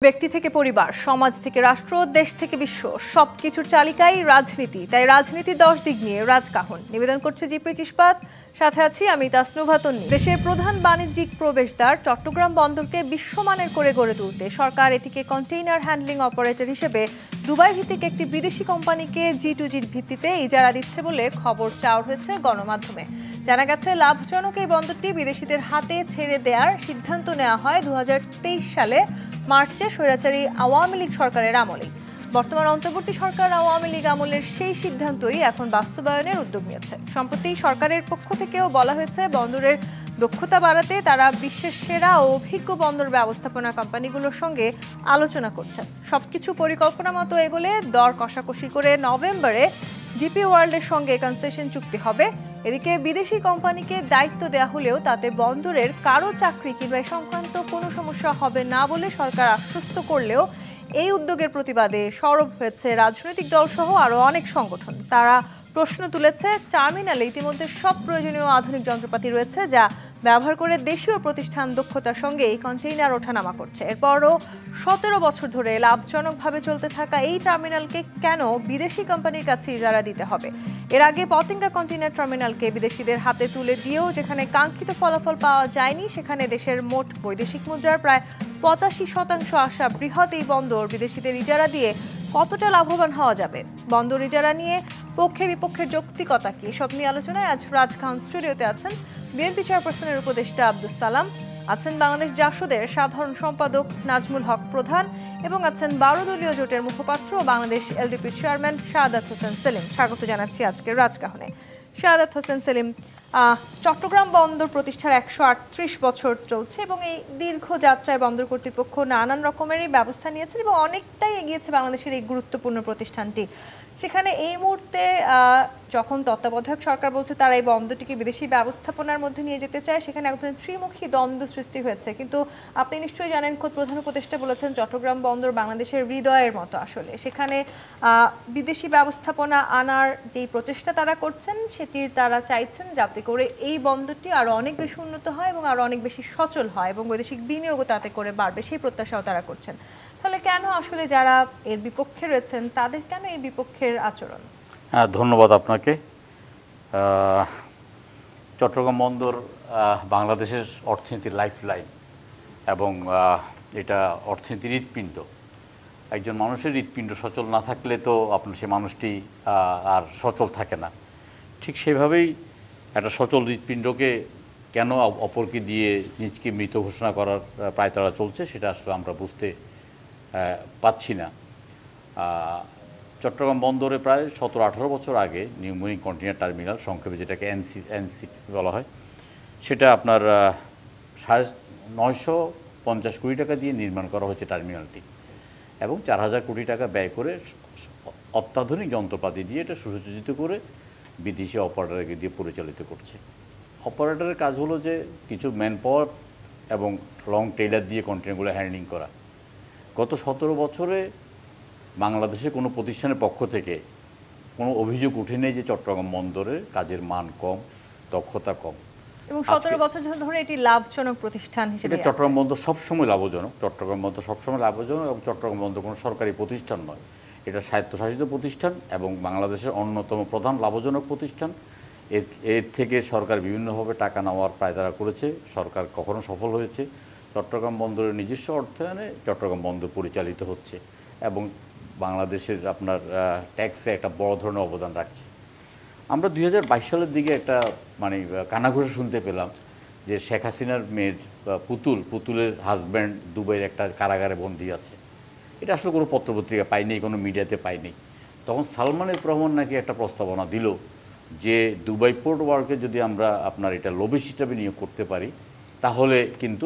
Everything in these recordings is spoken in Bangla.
ব্যক্তি থেকে পরিবার, সমাজ থেকে রাষ্ট্র, দেশ থেকে বিশ্ব সবকিছুর চালিকাই রাজনীতি। তাই রাজনীতি 10 দিক নিয়ে রাজকাহন নিবেদন করছে জিপি ইস্পাত। সাথে আছি আমি তাসনুভা তন্নি। দেশের প্রধান বাণিজ্যিক প্রবেশদ্বার চট্টগ্রাম বন্দরকে বিশ্বমানের করে গড়ে তুলতে সরকার এটিকে কন্টেইনার হ্যান্ডলিং অপারেটর হিসেবে দুবাই ভিত্তিক একটি বিদেশি কোম্পানিকে G2G ভিত্তিতে ইজারা দিচ্ছে বলে খবর চাউর হয়েছে গণমাধ্যমে। জানা গেছে, লাভজনক এই বন্দরটি বিদেশিদের হাতে ছেড়ে দেওয়ার সিদ্ধান্ত নেওয়া হয় 2023 সালে মার্চে স্বৈরাচারী আওয়ামী লীগ সরকারের আমলেই। বর্তমান অন্তর্বর্তী সরকার আওয়ামী লীগ আমলের সেই সিদ্ধান্তই এখন বাস্তবায়নের উদ্যোগ নিয়েছে। সম্প্রতি সরকারের পক্ষ থেকেও বলা হয়েছে, বন্দরের দক্ষতা বাড়াতে তারা বিশ্বের সেরা ও অভিজ্ঞ বন্দর ব্যবস্থাপনা কোম্পানিগুলোর সঙ্গে আলোচনা করছে। সবকিছু পরিকল্পনা মতো এগোলে দর কষাকষি করে নভেম্বরে ডিপি ওয়ার্ল্ডের সঙ্গে কনসেশন চুক্তি হবে। এদিকে বিদেশি কোম্পানিকে দায়িত্ব দেওয়া হলেও তাতে বন্দরের কারো চাকরি কিংবা সংক্রান্ত কোনো সমস্যা হবে না বলে সরকার আশ্বস্ত করলেও এই উদ্যোগের প্রতিবাদে সরব হয়েছে রাজনৈতিক দলসহ আরও অনেক সংগঠন। তারা প্রশ্ন তুলেছে, টার্মিনালে ইতিমধ্যে সব প্রয়োজনীয় আধুনিক যন্ত্রপাতি রয়েছে যা ব্যবহার করে দেশীয় প্রতিষ্ঠান দক্ষতার সঙ্গে এই কন্টেইনার ওঠানামা করছে। এরপরও 17 বছর ধরে লাভজনকভাবে চলতে থাকা এই টার্মিনালকে কেন বিদেশি কোম্পানির কাছে ইজারা দিতে হবে? এর আগে পতেঙ্গা কন্টেইনার টার্মিনালকে বিদেশিদের হাতে তুলে দিয়েও যেখানে কাঙ্ক্ষিত ফলাফল পাওয়া যায়নি, সেখানে দেশের মোট বৈদেশিক মুদ্রার প্রায় 85% আসা বৃহৎ এই বন্দর বিদেশিদের ইজারা দিয়ে কতটা লাভবান হওয়া যাবে? বন্দর ইজারা নিয়ে পক্ষে বিপক্ষের যৌক্তিকতা কি, সব নিয়ে আলোচনায় আজ রাজকাহন স্টুডিওতে আছেন বিএনপি চেয়ারপারসনের উপদেষ্টা আব্দুস সালাম, আছেন বাংলাদেশ জাসদের সাধারণ সম্পাদক নাজমুল হক প্রধান এবং আছেন 12 দলীয় জোটের মুখপাত্র ও বাংলাদেশ এলডিপির চেয়ারম্যান শাহাদাত হোসেন সেলিম। স্বাগত জানাচ্ছি আজকের রাজকাহনে। শাহাদাত হোসেন সেলিম, চট্টগ্রাম বন্দর প্রতিষ্ঠার 138 বছর চলছে এবং এই দীর্ঘ যাত্রায় বন্দর কর্তৃপক্ষ নানান রকমেরই ব্যবস্থা নিয়েছেন এবং অনেকটাই এগিয়েছে বাংলাদেশের এই গুরুত্বপূর্ণ প্রতিষ্ঠানটি। সেখানে এই মুহূর্তে যখন তত্ত্বাবধায়ক সরকার বলছে তারা এই বন্দরটিকে বিদেশি ব্যবস্থাপনার মধ্যে নিয়ে যেতে চায়, সেখানে একজন ত্রিমুখী দ্বন্দ্ব সৃষ্টি হয়েছে। কিন্তু আপনি নিশ্চয়ই জানেন, খোদ প্রধান উপদেষ্টা বলেছেন চট্টগ্রাম বন্দর বাংলাদেশের হৃদয়ের মতো। আসলে সেখানে বিদেশি ব্যবস্থাপনা আনার যেই প্রচেষ্টা তারা করছেন, সেটির তারা চাইছেন যাতে করে এই বন্দরটি আরও অনেক বেশি উন্নত হয় এবং আরও অনেক বেশি সচল হয় এবং বৈদেশিক বিনিয়োগও তাতে করে বাড়বে, সেই প্রত্যাশাও তারা করছেন। তাহলে কেন আসলে যারা এর বিপক্ষে রয়েছেন তাদের কেন এই বিপক্ষের আচরণ? ধন্যবাদ আপনাকে। চট্টগ্রাম বন্দর বাংলাদেশের অর্থনীতির লাইফলাইন এবং এটা অর্থনীতির হৃৎপিণ্ড। একজন মানুষের হৃৎপিণ্ড সচল না থাকলে তো আপনার সে মানুষটি আর সচল থাকে না। ঠিক সেভাবেই একটা সচল হৃৎপিণ্ডকে কেন অপরকে দিয়ে নিজকে মৃত ঘোষণা করার পায়তারা চলছে, সেটা আসলে আমরা বুঝতে পাচ্ছি না। চট্টগ্রাম বন্দরে প্রায় 17-18 বছর আগে নিউ মেরিন কন্টেইনার টার্মিনাল, সংক্ষেপে যেটাকে এনসি বলা হয়, সেটা আপনার 950 কোটি টাকা দিয়ে নির্মাণ করা হয়েছে টার্মিনালটি এবং 4000 কোটি টাকা ব্যয় করে অত্যাধুনিক যন্ত্রপাতি দিয়ে এটা সুসজ্জিত করে বিদেশি অপারেটরকে দিয়ে পরিচালিত করছে। অপারেটরের কাজ হলো যে কিছু ম্যান পাওয়ার এবং লং ট্রেলার দিয়ে কন্টেইনারগুলো হ্যান্ডলিং করা। গত 17 বছরে বাংলাদেশে কোনো প্রতিষ্ঠানের পক্ষ থেকে কোনো অভিযোগ উঠেনি যে চট্টগ্রাম বন্দরের কাজের মান কম, দক্ষতা কম। এবং 17 বছর ধরে এটি লাভজনক প্রতিষ্ঠান হিসেবে চট্টগ্রাম বন্দর সবসময় লাভজনক। চট্টগ্রাম বন্দর সবসময় লাভজনক এবং চট্টগ্রাম বন্দর কোনো সরকারি প্রতিষ্ঠান নয়, এটা স্বায়ত্তশাসিত প্রতিষ্ঠান এবং বাংলাদেশের অন্যতম প্রধান লাভজনক প্রতিষ্ঠান। এর থেকে সরকার বিভিন্নভাবে টাকা নেওয়ার পায়তারা করেছে, সরকার কখনো সফল হয়েছে। চট্টগ্রাম বন্দরের নিজস্ব অর্থায়নে চট্টগ্রাম বন্দর পরিচালিত হচ্ছে এবং বাংলাদেশের আপনার ট্যাক্সে একটা বড় ধরনের অবদান রাখছে। আমরা 2022 সালের দিকে একটা কানাঘুষা শুনতে পেলাম যে শেখ হাসিনার মেয়ের পুতুলের হাজব্যান্ড দুবাইয়ের একটা কারাগারে বন্দী আছে। এটা আসলে কোনো পত্রপত্রিকা পাইনি, কোনো মিডিয়াতে পাইনি। তখন সালমান এফ রহমান নাকি একটা প্রস্তাবনা দিল যে দুবাই পোর্ট ওয়ার্কে যদি আমরা আপনার এটা লবিস্ট হিসাবে নিয়োগ করতে পারি, তাহলে কিন্তু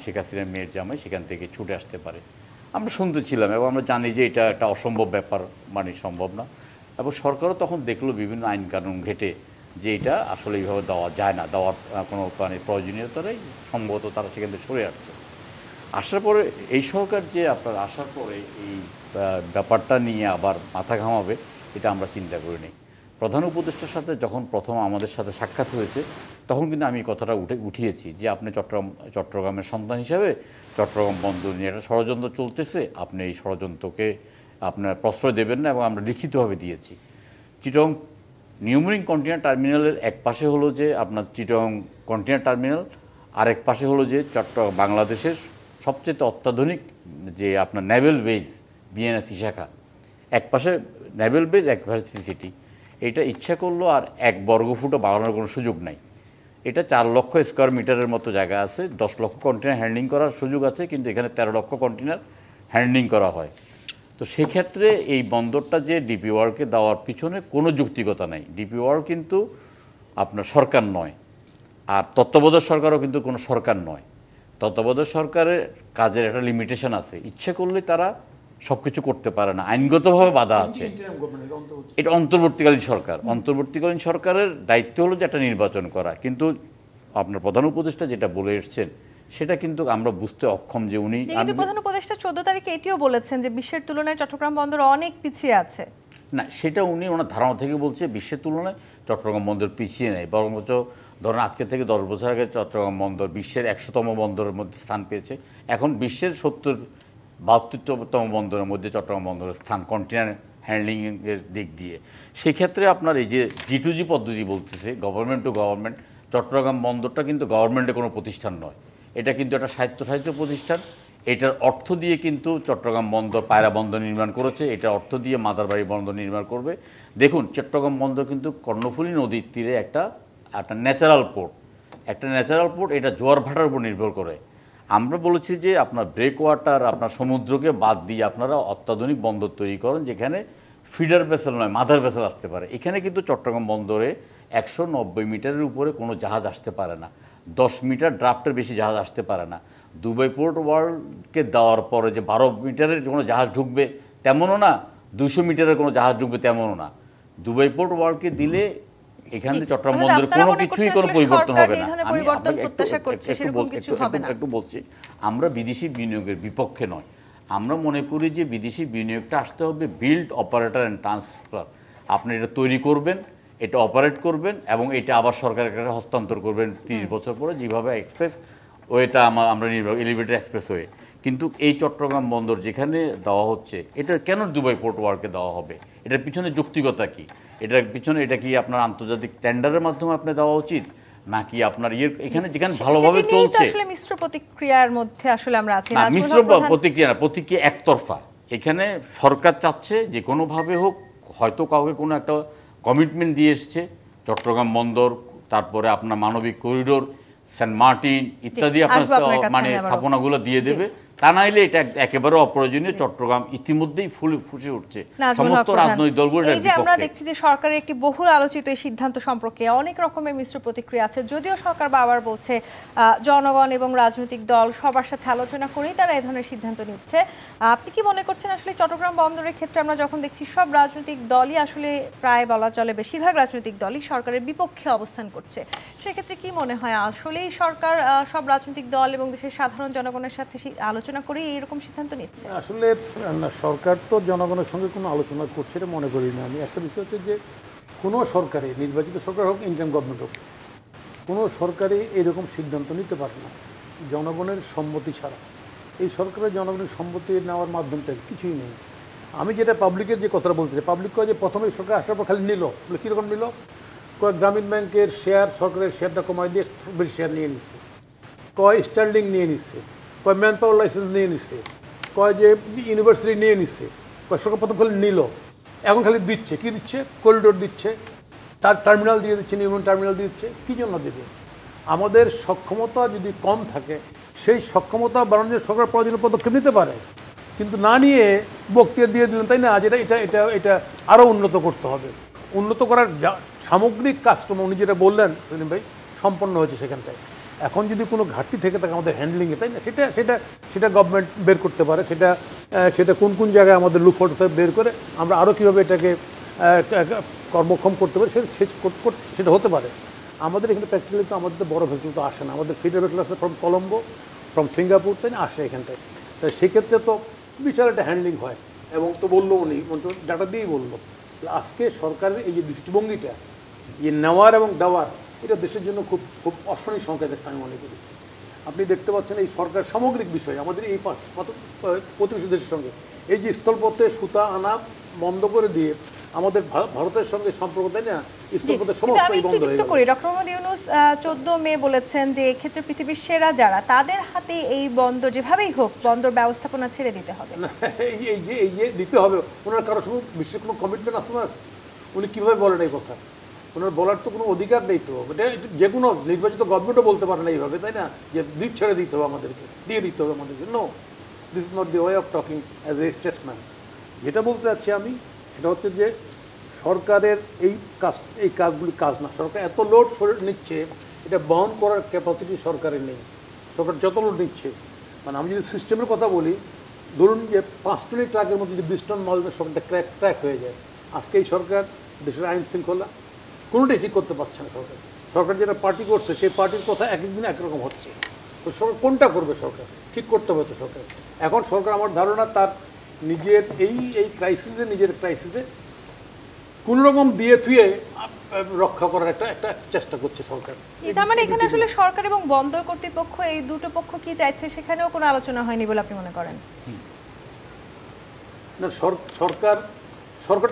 শেখ হাসিনার মেয়ের জামাই সেখান থেকে ছুটে আসতে পারে। আমরা শুনতেছিলাম এবং আমরা জানি যে এটা একটা অসম্ভব ব্যাপার, সম্ভব না। এবং সরকারও তখন দেখলো বিভিন্ন আইন কানুন ঘেটে যে এটা আসলে এইভাবে দেওয়া যায় না, দেওয়ার কোনো প্রয়োজনীয়তা নেই, সম্ভবত তারা সেখান থেকে সরে আসছে। আসার পরে এই সরকার যে আপনার আসার পরে এই ব্যাপারটা নিয়ে আবার মাথা ঘামাবে, এটা আমরা চিন্তা করিনি। প্রধান উপদেষ্টার সাথে যখন প্রথম আমাদের সাথে সাক্ষাৎ হয়েছে তখন কিন্তু আমি কথাটা উঠিয়েছি যে আপনি চট্টগ্রামের সন্তান হিসাবে চট্টগ্রাম বন্দর নিয়ে একটা ষড়যন্ত্র চলতেছে, আপনি এই ষড়যন্ত্রকে আপনার প্রশ্রয় দেবেন না, এবং আমরা লিখিতভাবে দিয়েছি। চিটং নিউমেরিং কন্টেইনার টার্মিনালের এক পাশে হলো যে আপনার চিটং কন্টেইনার টার্মিনাল, আরেক পাশে হলো যে বাংলাদেশের সবচেয়ে অত্যাধুনিক যে আপনার নেভেল বেজ বিএনএসি শাখা, এক পাশে নেভেল বেজ, এক পাশে সিসিটি। এটা ইচ্ছা করলো আর 1 বর্গফুটও বাড়ানোর কোনো সুযোগ নাই। এটা 4 লক্ষ স্কোয়ার মিটারের মতো জায়গা আছে, 10 লক্ষ কন্টেনার হ্যান্ডলিং করার সুযোগ আছে, কিন্তু এখানে 13 লক্ষ কন্টেনার হ্যান্ডলিং করা হয়। তো সেক্ষেত্রে এই বন্দরটা যে ডিপি ওয়ার্ল্ডকে দেওয়ার পিছনে কোনো যৌক্তিকতা নাই। ডিপি ওয়ার্ল্ড কিন্তু আপনার সরকার নয়, আর তত্ত্বাবধায়ক সরকারও কিন্তু কোনো সরকার নয়। তত্ত্বাবধায়ক সরকারের কাজের একটা লিমিটেশন আছে, ইচ্ছে করলে তারা সব কিছু করতে পারে না, আইনগতভাবে বাধা আছে। এটা অন্তর্বর্তীকালীন সরকার, অন্তর্বর্তীকালীন সরকারের দায়িত্ব হলো যে একটা নির্বাচন করা, কিন্তু আপনার প্রধান উপদেষ্টা যেটা বলে এসছেন সেটা কিন্তু আমরা বুঝতে অক্ষম যে উনি। কিন্তু প্রধান উপদেষ্টা 14 তারিখে এটিও বলেছেন যে বিশ্বের তুলনায় চট্টগ্রাম বন্দর অনেক পিছিয়ে আছে। না, সেটা উনি ওনার ধারণা থেকে বলছে, বিশ্বের তুলনায় চট্টগ্রাম বন্দর পিছিয়ে নেই, বরঞ্চ ধরেন আজকে থেকে 10 বছর আগে চট্টগ্রাম বন্দর বিশ্বের 100তম বন্দরের মধ্যে স্থান পেয়েছে, এখন বিশ্বের 72তম বন্দরের মধ্যে চট্টগ্রাম বন্দরের স্থান কন্টেনার হ্যান্ডলিংয়ের দিক দিয়ে। সেই ক্ষেত্রে আপনার এই যে G2G পদ্ধতি বলতেছে, গভর্নমেন্ট টু গভর্নমেন্ট, চট্টগ্রাম বন্দরটা কিন্তু গভর্নমেন্টের কোনো প্রতিষ্ঠান নয়, এটা কিন্তু একটা স্বায়ত্তশাসিত প্রতিষ্ঠান। এটার অর্থ দিয়ে কিন্তু চট্টগ্রাম বন্দর পায়রা বন্দর নির্মাণ করেছে, এটার অর্থ দিয়ে মাদারবাড়ি বন্দর নির্মাণ করবে। দেখুন, চট্টগ্রাম বন্দর কিন্তু কর্ণফুলী নদীর তীরে একটা ন্যাচারাল পোর্ট, এটা জোয়ার ভাটার উপর নির্ভর করে। আমরা বলেছি যে আপনার ব্রেক ওয়াটার, আপনার সমুদ্রকে বাদ দিয়ে আপনারা অত্যাধুনিক বন্দর তৈরি করেন যেখানে ফিডার ভেসেল নয়, মাদার ভেসেল আসতে পারে। এখানে কিন্তু চট্টগ্রাম বন্দরে 190 মিটারের উপরে কোনো জাহাজ আসতে পারে না, 10 মিটার ড্রাফটের বেশি জাহাজ আসতে পারে না। দুবাই পোর্ট ওয়ার্ল্ডকে দেওয়ার পরে যে 12 মিটারের কোনো জাহাজ ঢুকবে তেমনও না, 200 মিটারের কোনো জাহাজ ঢুকবে তেমনও না। দুবাই পোর্ট ওয়ার্ল্ডকে দিলে এখানে চট্টগ্রাম বন্দরের কোনো কিছুই কোনো পরিবর্তন হবে না। একটু বলছি, আমরা বিদেশি বিনিয়োগের বিপক্ষে নয়, আমরা মনে করি যে বিদেশি বিনিয়োগটা আসতে হবে বিল্ড, অপারেটর অ্যান্ড ট্রান্সফার। আপনি এটা তৈরি করবেন, এটা অপারেট করবেন, এবং এটা আবার সরকারের কাছে হস্তান্তর করবেন 30 বছর পরে, যেভাবে এক্সপ্রেস ওয়েটা আমরা এলিভেটেড এক্সপ্রেস ওয়ে। কিন্তু এই চট্টগ্রাম বন্দর যেখানে দেওয়া হচ্ছে, এটা কেন দুবাই পোর্ট ওয়ার্ল্ডকে দেওয়া হবে? এটার পিছনে যৌক্তিকতা কি? এটার পিছনে এটা কি আপনার আন্তর্জাতিক টেন্ডারের মাধ্যমে আপনি দেওয়া উচিত, নাকি আপনার এখানে যেখানে ভালোভাবে চলছে? আসলে মিশ্র প্রতিক্রিয়ার মধ্যে আসলে আমরা আছি। না, মিশ্র প্রতিক্রিয়া না, প্রতিক্রিয়া একতরফা। এখানে সরকার চাচ্ছে যে কোনোভাবে হোক, হয়তো কাউকে কোনো একটা কমিটমেন্ট দিয়ে এসছে, চট্টগ্রাম বন্দর, তারপরে আপনার মানবিক করিডোর, সেন্ট মার্টিন ইত্যাদি আপনার মানে স্থাপনাগুলো দিয়ে দেবে। তা নাইলে এটা একেবারে অপ্রয়োজনীয়। চট্টগ্রাম ইতিমধ্যেই ফুসে উঠছে, সমস্ত রাজনৈতিক দলগুলো। এই যে আমরা দেখছি যে সরকারের একটি বহুল আলোচিত এই সিদ্ধান্ত সম্পর্কে অনেক রকমের মিশ্র প্রতিক্রিয়া আছে। যদিও সরকার বারবার বলছে জনগণ এবং রাজনৈতিক দল সবার সাথে আলোচনা করেই তারা এই ধরনের সিদ্ধান্ত নিচ্ছে। আপনি কি মনে করছেন আসলে চট্টগ্রাম বন্দরের ক্ষেত্রে আমরা যখন দেখছি সব রাজনৈতিক দলই আসলে প্রায় বলা চলে বেশিরভাগ রাজনৈতিক দলই সরকারের বিপক্ষে অবস্থান করছে, সেক্ষেত্রে কি মনে হয় আসলেই সরকার সব রাজনৈতিক দল এবং দেশের সাধারণ জনগণের সাথে আলোচনা করে এরকম সিদ্ধান্ত নিচ্ছে? আসলে সরকার তো জনগণের সঙ্গে কোনো আলোচনা করছে এটা মনে করি না আমি। একটা বিষয় হচ্ছে যে কোনো সরকারে, নির্বাচিত সরকার হোক, ইন্টারিম গভর্নমেন্ট হোক, কোনো সরকারে এরকম সিদ্ধান্ত নিতে পারে না জনগণের সম্মতি ছাড়া। এই সরকারের জনগণের সম্মতি নেওয়ার মাধ্যমটা কিছুই নেই। আমি যেটা পাবলিকের যে কথাটা বলতে চাই, পাবলিক কয় যে প্রথমে সরকার আসার পর খালি নিল, বলে কীরকম নিল, কয় গ্রামীণ ব্যাংকের শেয়ার, সরকারের শেয়ারটা কমাই দিয়ে বেশি শেয়ার নিয়ে নিচ্ছে, কয় স্টার্লিং নিয়ে নিচ্ছে, কয় ম্যান পাওয়ার লাইসেন্স নিয়ে নিচ্ছে, কয় যে ইউনিভার্সিটি নিয়ে নিচ্ছে, কয় সরকার প্রথম খালি নিল, এখন খালি দিচ্ছে। কী দিচ্ছে? করিডোর দিচ্ছে, তার টার্মিনাল দিয়ে দিচ্ছে, নিউমন টার্মিনাল দিচ্ছে। কী জন্য দেবে? আমাদের সক্ষমতা যদি কম থাকে, সেই সক্ষমতা বাড়ানোর সরকার প্রয়োজনীয় পদক্ষেপ নিতে পারে, কিন্তু না নিয়ে বক্তৃতা দিয়ে দিলেন, তাই না? যেটা এটা এটা এটা আরও উন্নত করতে হবে। উন্নত করার সামগ্রিক কাজকর্ম উনি যেটা বললেন সেলিম ভাই, সম্পন্ন হয়েছে সেখানটায়। এখন যদি কোনো ঘাটতি থেকে থাকে আমাদের হ্যান্ডলিংয়ে, তাই না, সেটা সেটা সেটা গভর্নমেন্ট বের করতে পারে। সেটা কোন কোন জায়গায় আমাদের লুফট বের করে আমরা আরও কীভাবে এটাকে কর্মক্ষম করতে পারি সেটা হতে পারে। আমাদের এখানে প্র্যাকটিক্যালি তো আমাদের বড় ভেসেল তো আসে না, আমাদের ফিডার ভেসেল আসে ফ্রম কলম্বো, ফ্রম সিঙ্গাপুর, তাই না, আসে এখানটায়। তাই সেক্ষেত্রে তো বিশাল একটা হ্যান্ডলিং হয়। এবং তো বললো উনি ডাটা দিয়েই বললো আজকে সরকারের এই যে দৃষ্টিভঙ্গিটা, যে নেওয়ার এবং দেওয়ার, এটা দেশের জন্য খুব খুব অশনি সংকেত একটা আমি মনে করি। আপনি দেখতে পাচ্ছেন এই সরকার সামগ্রিক বিষয় আমাদের এই প্রতিবেশী দেশের সঙ্গে এই যে স্থলপথে সুতা আনা বন্ধ করে দিয়ে আমাদের ভারতের সঙ্গে সম্পর্ক, তাই না, স্থলপথের সমস্ত বন্ধ হয়ে গেল। ডক্টর মোহাম্মদ ইউনূস 14 মে বলেছেন যে এক্ষেত্রে পৃথিবীর সেরা যারা, তাদের হাতে এই বন্দর যেভাবেই হোক বন্দর ব্যবস্থাপনা ছেড়ে দিতে হবে। এই যে দিতে হবে, ওনার কারো সঙ্গে বিশ্বের কোনো কমিটমেন্ট আছে না? উনি কিভাবে বলেন এই কথা? ওনার বলার তো কোনো অধিকার নেই তো। এটা যে কোনো নির্বাচিত গভর্নমেন্টও বলতে পারে না এইভাবে, তাই না, যে দ্বীপ ছেড়ে দিতে হবে আমাদেরকে, দিয়ে দিতে হবে আমাদেরকে। No, this is not the way of talking as a statesman. যেটা বলতে চাচ্ছি আমি, সেটা হচ্ছে যে সরকারের এই কাজগুলি কাজ না। সরকার এত লোড নিচ্ছে, এটা বহন করার ক্যাপাসিটি সরকারের নেই। সরকার যত লোড নিচ্ছে, মানে আমি যদি সিস্টেমের কথা বলি, ধরুন যে 5 টন ট্রাকের মধ্যে যদি 20 টন মাল সরকারটা ক্র্যাক হয়ে যায়, আজকে এই সরকার দেশের আইন শৃঙ্খলা কোনোটাই ঠিক করতে পারছে না। সরকার যেটা পার্টি করছে, সেই পার্টির কথা এক একদিন একরকম হচ্ছে। তো সরকার কোনটা করবে? সরকার ঠিক করতে হবে তো সরকার। এখন সরকার, আমার ধারণা, তার নিজের এই ক্রাইসিসে কোন রকম দিয়ে থুয়ে রক্ষা করার একটা চেষ্টা করছে সরকার। তার মানে এখানে আসলে সরকার এবং বন্দর কর্তৃপক্ষ এই দুটো পক্ষ কি চাইছে সেখানেও কোনো আলোচনা হয়নি বলে আপনি মনে করেন? না, সরকার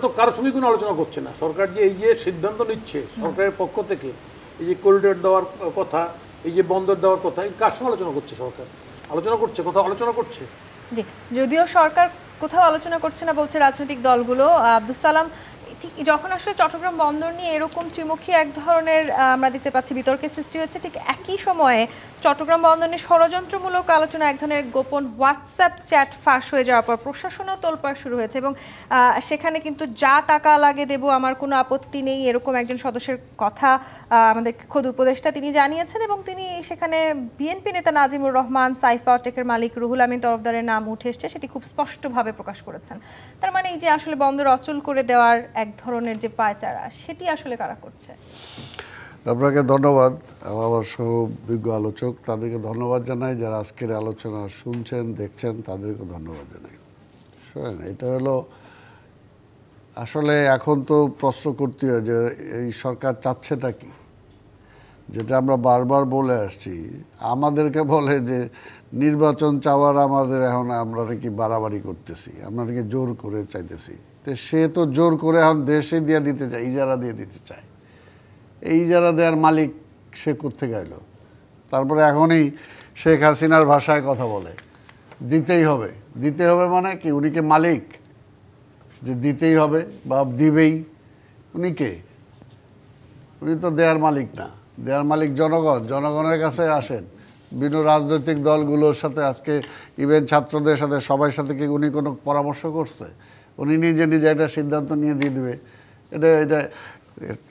তো কারোর সঙ্গে কোনো আলোচনা করছে না। সরকার যে এই যে সিদ্ধান্ত নিচ্ছে সরকারের পক্ষ থেকে, এই যে করিডোর দেওয়ার কথা, এই যে বন্দর দেওয়ার কথা, কার সঙ্গে আলোচনা করছে? সরকার কোথাও আলোচনা করছে? জি, যদিও সরকার কোথাও আলোচনা করছে না বলছে রাজনৈতিক দলগুলো। আব্দুস সালাম, ঠিক যখন আসলে চট্টগ্রাম বন্দর নিয়ে এরকম ত্রিমুখী এক ধরনের আমরা দেখতে পাচ্ছি বিতর্কের সৃষ্টি হয়েছে, ঠিক একই সময়ে চট্টগ্রাম বন্দর নিয়ে ষড়যন্ত্রমূলক আলোচনা, এক ধরনের গোপন হোয়াটসঅ্যাপ চ্যাট ফাঁস হয়ে যাওয়ার পর প্রশাসনও তোলপাড় শুরু হয়েছে এবং সেখানে কিন্তু যা টাকা লাগে দেবো, আমার কোনো আপত্তি নেই, এরকম একজন সদস্যের কথা আমাদের খোদ উপদেষ্টা তিনি জানিয়েছেন এবং তিনি সেখানে বিএনপি নেতা নাজিমুর রহমান, সাইফ পাওয়ারটেকের মালিক রুহুল আমিন তরফদারের নাম উঠে এসছে, সেটি খুব স্পষ্টভাবে প্রকাশ করেছেন। তার মানে এই যে আসলে বন্দর অচল করে দেওয়ার এক ধরনের যে পায়চারা, সেটি আসলে কারা করছে? আপনাকে ধন্যবাদ। আমার সহ বিজ্ঞ আলোচক, তাদেরকে ধন্যবাদ জানাই। যারা আজকের আলোচনা শুনছেন, দেখছেন, তাদেরকে ধন্যবাদ জানাই। শোনেন, এটা হলো আসলে এখন তো প্রশ্ন করতে হয় যে এই সরকার চাচ্ছেটা কি। যেটা আমরা বারবার বলে আসছি, আমাদেরকে বলে যে নির্বাচন চাওয়ার আমাদের এখন আমরা নাকি বাড়াবাড়ি করতেছি, আমরা নাকি জোর করে চাইতেছি। তো সে তো জোর করে এখন দেশে দিয়ে দিতে চায়, ইজারা দিয়ে দিতে চায়। এই ইজারা দেওয়ার মালিক সে কোত্থেকে এলো? তারপরে এখনই শেখ হাসিনার ভাষায় কথা বলে, দিতেই হবে। দিতে হবে মানে কি? উনি কে মালিক যে দিতেই হবে বা দিবেই? উনি কে? উনি তো দেয়ার মালিক না। দেয়ার মালিক জনগণ। জনগণের কাছে আসেন, বিভিন্ন রাজনৈতিক দলগুলোর সাথে, আজকে ইভেন ছাত্রদের সাথে, সবার সাথে কি উনি কোনো পরামর্শ করছে? উনি নিজে একটা সিদ্ধান্ত নিয়ে দিয়ে দেবে? এটা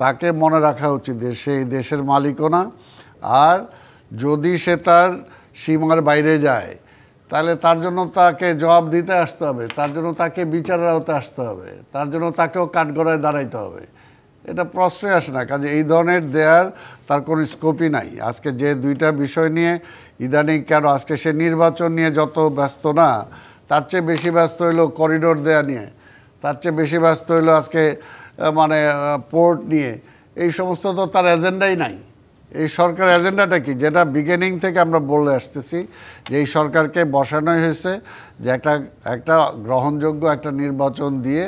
তাকে মনে রাখা উচিত যে সে দেশের মালিকও না। আর যদি সে তার সীমার বাইরে যায়, তাহলে তার জন্য তাকে জবাব দিতে আসতে হবে, তার জন্য তাকে বিচারের আওতায় আসতে হবে, তার জন্য তাকেও কাঠগড়ায় দাঁড়াইতে হবে। এটা প্রশ্রয় আসে না। কাজে এই ধরনের দেয়ার তার কোনো স্কোপই নাই। আজকে যে দুইটা বিষয় নিয়ে ইদানিং, কেন আজকে সে নির্বাচন নিয়ে যত ব্যস্ত না, তার চেয়ে বেশি ব্যস্ত হইলো করিডোর দেয়া নিয়ে, তার চেয়ে বেশি ব্যস্ত হইলো আজকে মানে পোর্ট নিয়ে। এই সমস্ত তো তার এজেন্ডাই নাই। এই সরকার এজেন্ডাটা কি? যেটা বিগিনিং থেকে আমরা বলে আসতেছি, যে এই সরকারকে বসানোই হয়েছে যে একটা গ্রহণযোগ্য একটা নির্বাচন দিয়ে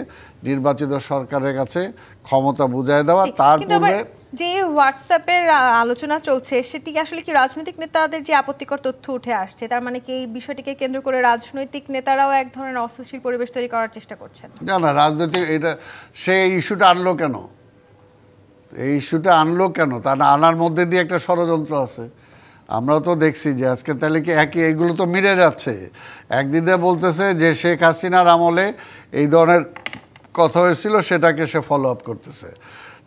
নির্বাচিত সরকারের কাছে ক্ষমতা বুঝাই দেওয়া। তার পূর্বে যে হোয়াটসঅ্যাপের আলোচনা চলছে, সেটি আসলে কি রাজনৈতিক নেতাদের যে আপত্তিকর তথ্য উঠে আসছে, তার মানে কি এই বিষয়টিকে কেন্দ্র করে রাজনৈতিক নেতারাও এক ধরনের অস্থিতিশীল পরিবেশ তৈরি করার চেষ্টা করছেন? না, রাজনৈতিক এটা সেই ইস্যুটা আনলো কেন? এই ইস্যুটা আনলো কেন? তা না, আনার মধ্যে দিয়ে একটা ষড়যন্ত্র আছে। আমরা তো দেখছি যে আজকে তাহলে কি একই, এগুলো তো মিলে যাচ্ছে। একদিকে বলতেছে যে শেখ হাসিনার আমলে এই ধরনের কথা হয়েছিল, সেটাকে সে ফলো আপ করতেছে।